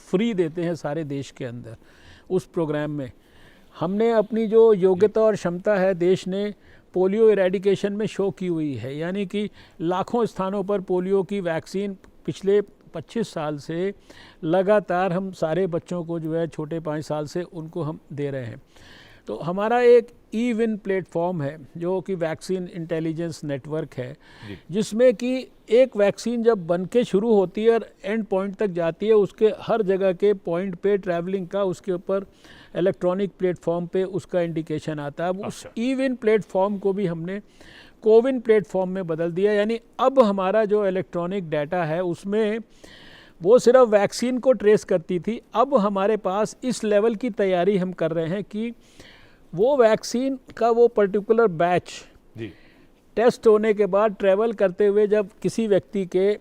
फ्री देते हैं सारे देश के अंदर। उस प्रोग्राम में हमने अपनी जो योग्यता और क्षमता है देश ने पोलियो इरेडिकेशन में शो की हुई है, यानी कि लाखों स्थानों पर पोलियो की वैक्सीन पिछले 25 साल से लगातार हम सारे बच्चों को जो है छोटे 5 साल से उनको हम दे रहे हैं। तो हमारा एक ई-विन प्लेटफॉर्म है जो कि वैक्सीन इंटेलिजेंस नेटवर्क है, जिसमें कि एक वैक्सीन जब बन के शुरू होती है और एंड पॉइंट तक जाती है, उसके हर जगह के पॉइंट पे ट्रैवलिंग का उसके ऊपर इलेक्ट्रॉनिक प्लेटफॉर्म पे उसका इंडिकेशन आता है। उस ई-विन प्लेटफॉर्म को भी हमने कोविन प्लेटफॉर्म में बदल दिया, यानी अब हमारा जो इलेक्ट्रॉनिक डाटा है उसमें वो सिर्फ वैक्सीन को ट्रेस करती थी। अब हमारे पास इस लेवल की तैयारी हम कर रहे हैं कि वो वैक्सीन का वो पर्टिकुलर बैच टेस्ट होने के बाद ट्रैवल करते हुए जब किसी व्यक्ति के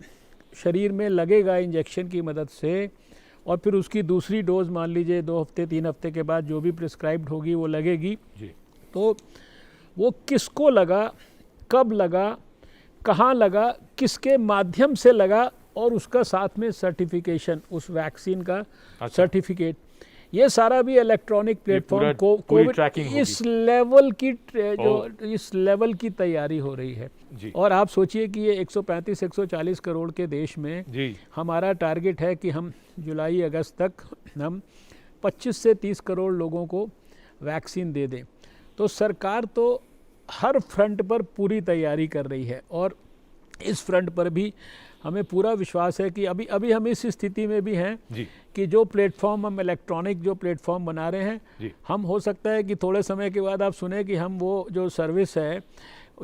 शरीर में लगेगा इंजेक्शन की मदद से, और फिर उसकी दूसरी डोज मान लीजिए 2 हफ्ते 3 हफ्ते के बाद जो भी प्रिस्क्राइब्ड होगी वो लगेगी, तो वो किसको लगा, कब लगा, कहाँ लगा, किसके माध्यम से लगा, और उसका साथ में सर्टिफिकेशन, उस वैक्सीन का सर्टिफिकेट, ये सारा भी इलेक्ट्रॉनिक प्लेटफॉर्म को कोविड इस लेवल की तैयारी हो रही है। और आप सोचिए कि ये 135-140 करोड़ के देश में हमारा टारगेट है कि हम जुलाई अगस्त तक हम 25 से 30 करोड़ लोगों को वैक्सीन दे दें। तो सरकार तो हर फ्रंट पर पूरी तैयारी कर रही है, और इस फ्रंट पर भी हमें पूरा विश्वास है कि अभी हम इस स्थिति में भी हैं कि जो प्लेटफॉर्म हम इलेक्ट्रॉनिक जो प्लेटफॉर्म बना रहे हैं, हम हो सकता है कि थोड़े समय के बाद आप सुने कि हम वो जो सर्विस है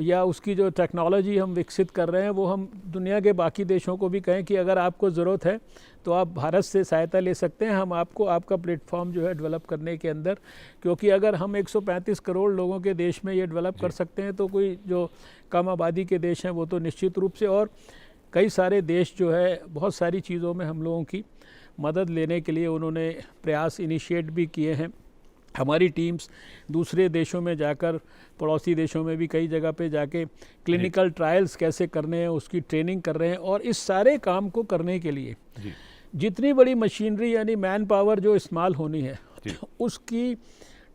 या उसकी जो टेक्नोलॉजी हम विकसित कर रहे हैं वो हम दुनिया के बाकी देशों को भी कहें कि अगर आपको ज़रूरत है तो आप भारत से सहायता ले सकते हैं, हम आपको आपका प्लेटफॉर्म जो है डेवलप करने के अंदर, क्योंकि अगर हम 135 करोड़ लोगों के देश में ये डेवलप कर सकते हैं तो कोई जो कम आबादी के देश हैं वो तो निश्चित रूप से, और कई सारे देश जो है बहुत सारी चीज़ों में हम लोगों की मदद लेने के लिए उन्होंने प्रयास इनिशिएट भी किए हैं। हमारी टीम्स दूसरे देशों में जाकर, पड़ोसी देशों में भी कई जगह पे जाके क्लिनिकल ट्रायल्स कैसे करने हैं उसकी ट्रेनिंग कर रहे हैं, और इस सारे काम को करने के लिए जितनी बड़ी मशीनरी यानी मैन पावर जो इस्तेमाल होनी है उसकी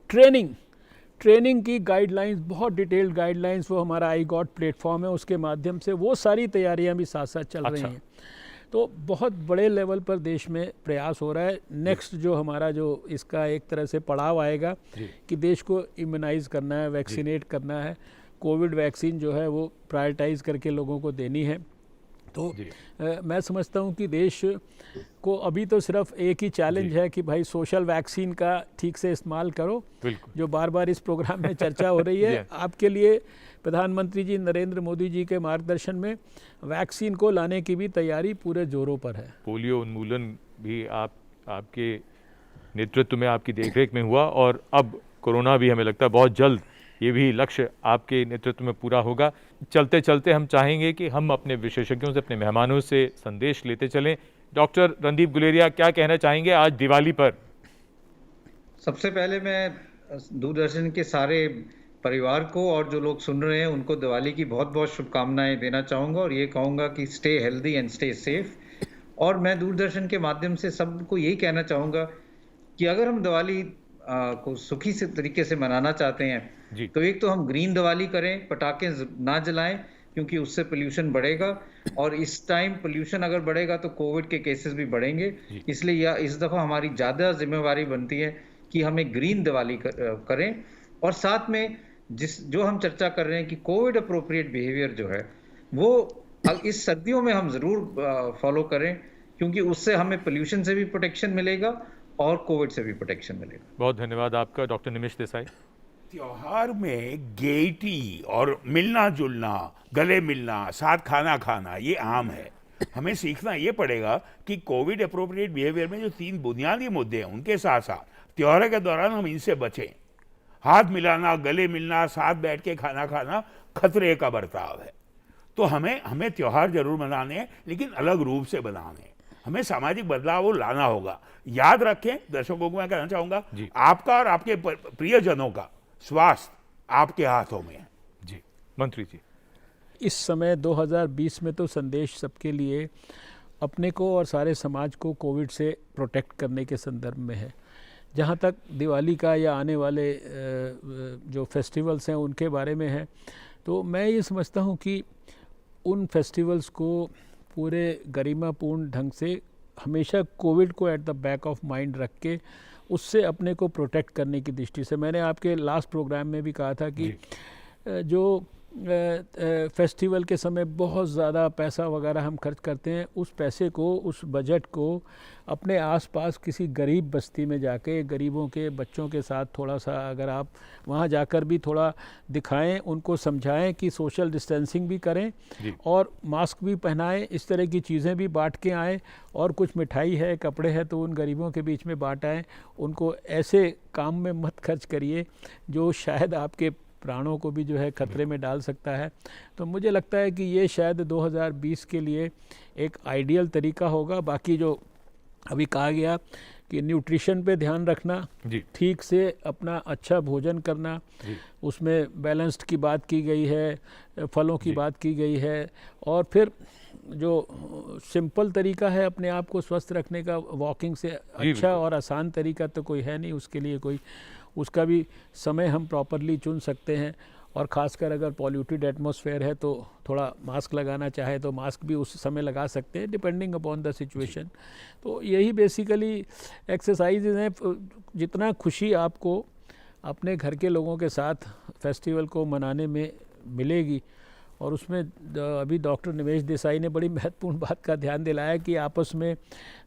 ट्रेनिंग की गाइडलाइंस, बहुत डिटेल्ड गाइडलाइंस, वो हमारा आई-गॉट प्लेटफॉर्म है, उसके माध्यम से वो सारी तैयारियां भी साथ साथ चल रही हैं। तो बहुत बड़े लेवल पर देश में प्रयास हो रहा है। नेक्स्ट जो हमारा जो इसका एक तरह से पड़ाव आएगा कि देश को इम्यूनाइज़ करना है, वैक्सीनेट करना है, कोविड वैक्सीन जो है वो प्रायोरिटाइज़ करके लोगों को देनी है। तो मैं समझता हूँ कि देश को अभी तो सिर्फ एक ही चैलेंज है कि भाई सोशल वैक्सीन का ठीक से इस्तेमाल करो, जो बार बार इस प्रोग्राम में चर्चा हो रही है। आपके लिए प्रधानमंत्री जी नरेंद्र मोदी जी के मार्गदर्शन में वैक्सीन को लाने की भी तैयारी पूरे जोरों पर है। पोलियो उन्मूलन भी आपके नेतृत्व में, आपकी देखरेख में हुआ, और अब कोरोना भी हमें लगता है बहुत जल्द ये भी लक्ष्य आपके नेतृत्व में पूरा होगा। चलते चलते हम चाहेंगे कि हम अपने विशेषज्ञों से, अपने मेहमानों से संदेश लेते चलें। डॉक्टर रणदीप गुलेरिया, क्या कहना चाहेंगे आज दिवाली पर? सबसे पहले मैं दूरदर्शन के सारे परिवार को और जो लोग सुन रहे हैं उनको दिवाली की बहुत बहुत शुभकामनाएं देना चाहूँगा और ये कहूँगा कि stay healthy and stay safe. और मैं दूरदर्शन के माध्यम से सबको यही कहना चाहूँगा कि अगर हम दिवाली को सुखी से तरीके से मनाना चाहते हैं तो एक तो हम ग्रीन दिवाली करें, पटाखे ना जलाएं क्योंकि उससे पोल्यूशन बढ़ेगा और इस टाइम पोल्यूशन अगर बढ़ेगा तो कोविड के केसेस भी बढ़ेंगे। इसलिए इस दफ़ा हमारी ज़्यादा जिम्मेवारी बनती है कि हमें ग्रीन दिवाली करें और साथ में जो हम चर्चा कर रहे हैं कि कोविड अप्रोप्रिएट बिहेवियर जो है वो इस सर्दियों में हम ज़रूर फॉलो करें क्योंकि उससे हमें पोल्यूशन से भी प्रोटेक्शन मिलेगा और कोविड से भी प्रोटेक्शन मिलेगा। बहुत धन्यवाद आपका डॉक्टर निमिष देसाई। त्योहार में गेटी और मिलना जुलना, गले मिलना, साथ खाना खाना ये आम है। हमें सीखना ये पड़ेगा कि कोविड अप्रोप्रिएट बिहेवियर में जो 3 बुनियादी मुद्दे हैं उनके साथ साथ त्योहार के दौरान हम इनसे बचें। हाथ मिलाना, गले मिलना, साथ बैठ के खाना खाना खतरे का बर्ताव है। तो हमें त्योहार जरूर मनाने हैं लेकिन अलग रूप से बनाने हैं। हमें सामाजिक बदलाव लाना होगा। याद रखें, दर्शकों को मैं कहना चाहूंगा, आपका और आपके प्रियजनों का स्वास्थ्य आपके हाथों में है। जी मंत्री जी, इस समय 2020 में तो संदेश सबके लिए अपने को और सारे समाज को कोविड से प्रोटेक्ट करने के संदर्भ में है। जहाँ तक दिवाली का या आने वाले जो फेस्टिवल्स हैं उनके बारे में है, तो मैं ये समझता हूँ कि उन फेस्टिवल्स को पूरे गरिमापूर्ण ढंग से हमेशा कोविड को at the back of mind रख के उससे अपने को प्रोटेक्ट करने की दृष्टि से, मैंने आपके लास्ट प्रोग्राम में भी कहा था कि जो फेस्टिवल के समय बहुत ज़्यादा पैसा वगैरह हम खर्च करते हैं, उस पैसे को, उस बजट को अपने आसपास किसी गरीब बस्ती में जाके गरीबों के बच्चों के साथ थोड़ा सा अगर आप वहाँ जाकर भी थोड़ा दिखाएं, उनको समझाएं कि सोशल डिस्टेंसिंग भी करें और मास्क भी पहनाएं, इस तरह की चीज़ें भी बांट के आएँ और कुछ मिठाई है, कपड़े हैं तो उन गरीबों के बीच में बांट आएँ। उनको ऐसे काम में मत खर्च करिए जो शायद आपके प्राणों को भी जो है खतरे में डाल सकता है। तो मुझे लगता है कि ये शायद 2020 के लिए एक आइडियल तरीका होगा। बाकी जो अभी कहा गया कि न्यूट्रिशन पे ध्यान रखना, ठीक से अपना अच्छा भोजन करना, उसमें बैलेंस्ड की बात की गई है, फलों की बात की गई है और फिर जो सिंपल तरीका है अपने आप को स्वस्थ रखने का, वॉकिंग से अच्छा और आसान तरीका तो कोई है नहीं। उसके लिए कोई उसका भी समय हम प्रॉपरली चुन सकते हैं और ख़ासकर अगर पॉल्यूटेड एटमॉस्फेयर है तो थोड़ा मास्क लगाना चाहे तो मास्क भी उस समय लगा सकते हैं डिपेंडिंग अपॉन द सिचुएशन। तो यही बेसिकली एक्सरसाइजेज हैं। जितना खुशी आपको अपने घर के लोगों के साथ फेस्टिवल को मनाने में मिलेगी, और उसमें अभी डॉक्टर निमेश देसाई ने बड़ी महत्वपूर्ण बात का ध्यान दिलाया कि आपस में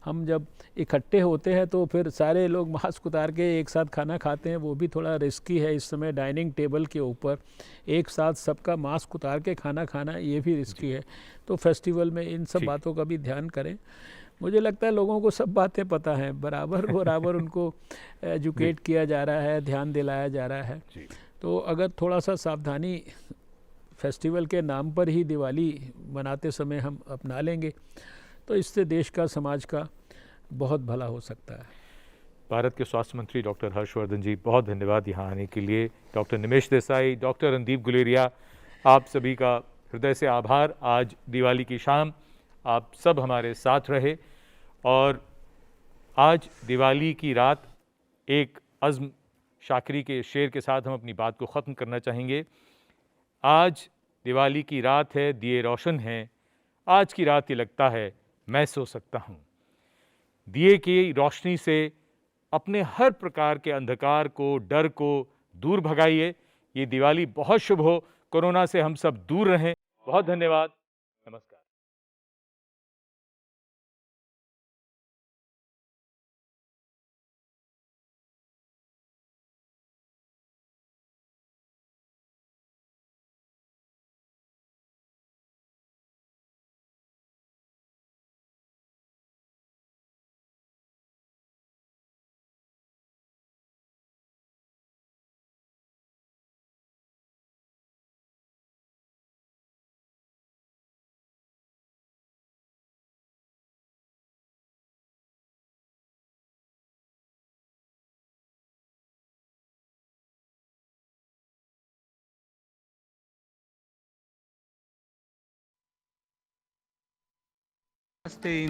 हम जब इकट्ठे होते हैं तो फिर सारे लोग मास्क उतार के एक साथ खाना खाते हैं, वो भी थोड़ा रिस्की है। इस समय डाइनिंग टेबल के ऊपर एक साथ सबका मास्क उतार के खाना खाना ये भी रिस्की है। तो फेस्टिवल में इन सब बातों का भी ध्यान करें। मुझे लगता है लोगों को सब बातें पता हैं, बराबर उनको एजुकेट किया जा रहा है, ध्यान दिलाया जा रहा है। तो अगर थोड़ा सा सावधानी फेस्टिवल के नाम पर ही दिवाली मनाते समय हम अपना लेंगे तो इससे देश का, समाज का बहुत भला हो सकता है। भारत के स्वास्थ्य मंत्री डॉक्टर हर्षवर्धन जी, बहुत धन्यवाद यहाँ आने के लिए। डॉक्टर निमेश देसाई, डॉक्टर रणदीप गुलेरिया, आप सभी का हृदय से आभार। आज दिवाली की शाम आप सब हमारे साथ रहे और आज दिवाली की रात एक अज़्म शाकरी के शेर के साथ हम अपनी बात को ख़त्म करना चाहेंगे। आज दिवाली की रात है, दिए रोशन हैं, आज की रात ये लगता है मैं सो सकता हूँ। दिए की रोशनी से अपने हर प्रकार के अंधकार को, डर को दूर भगाइए। ये दिवाली बहुत शुभ हो, कोरोना से हम सब दूर रहें। बहुत धन्यवाद, नमस्कार। नमस्ते।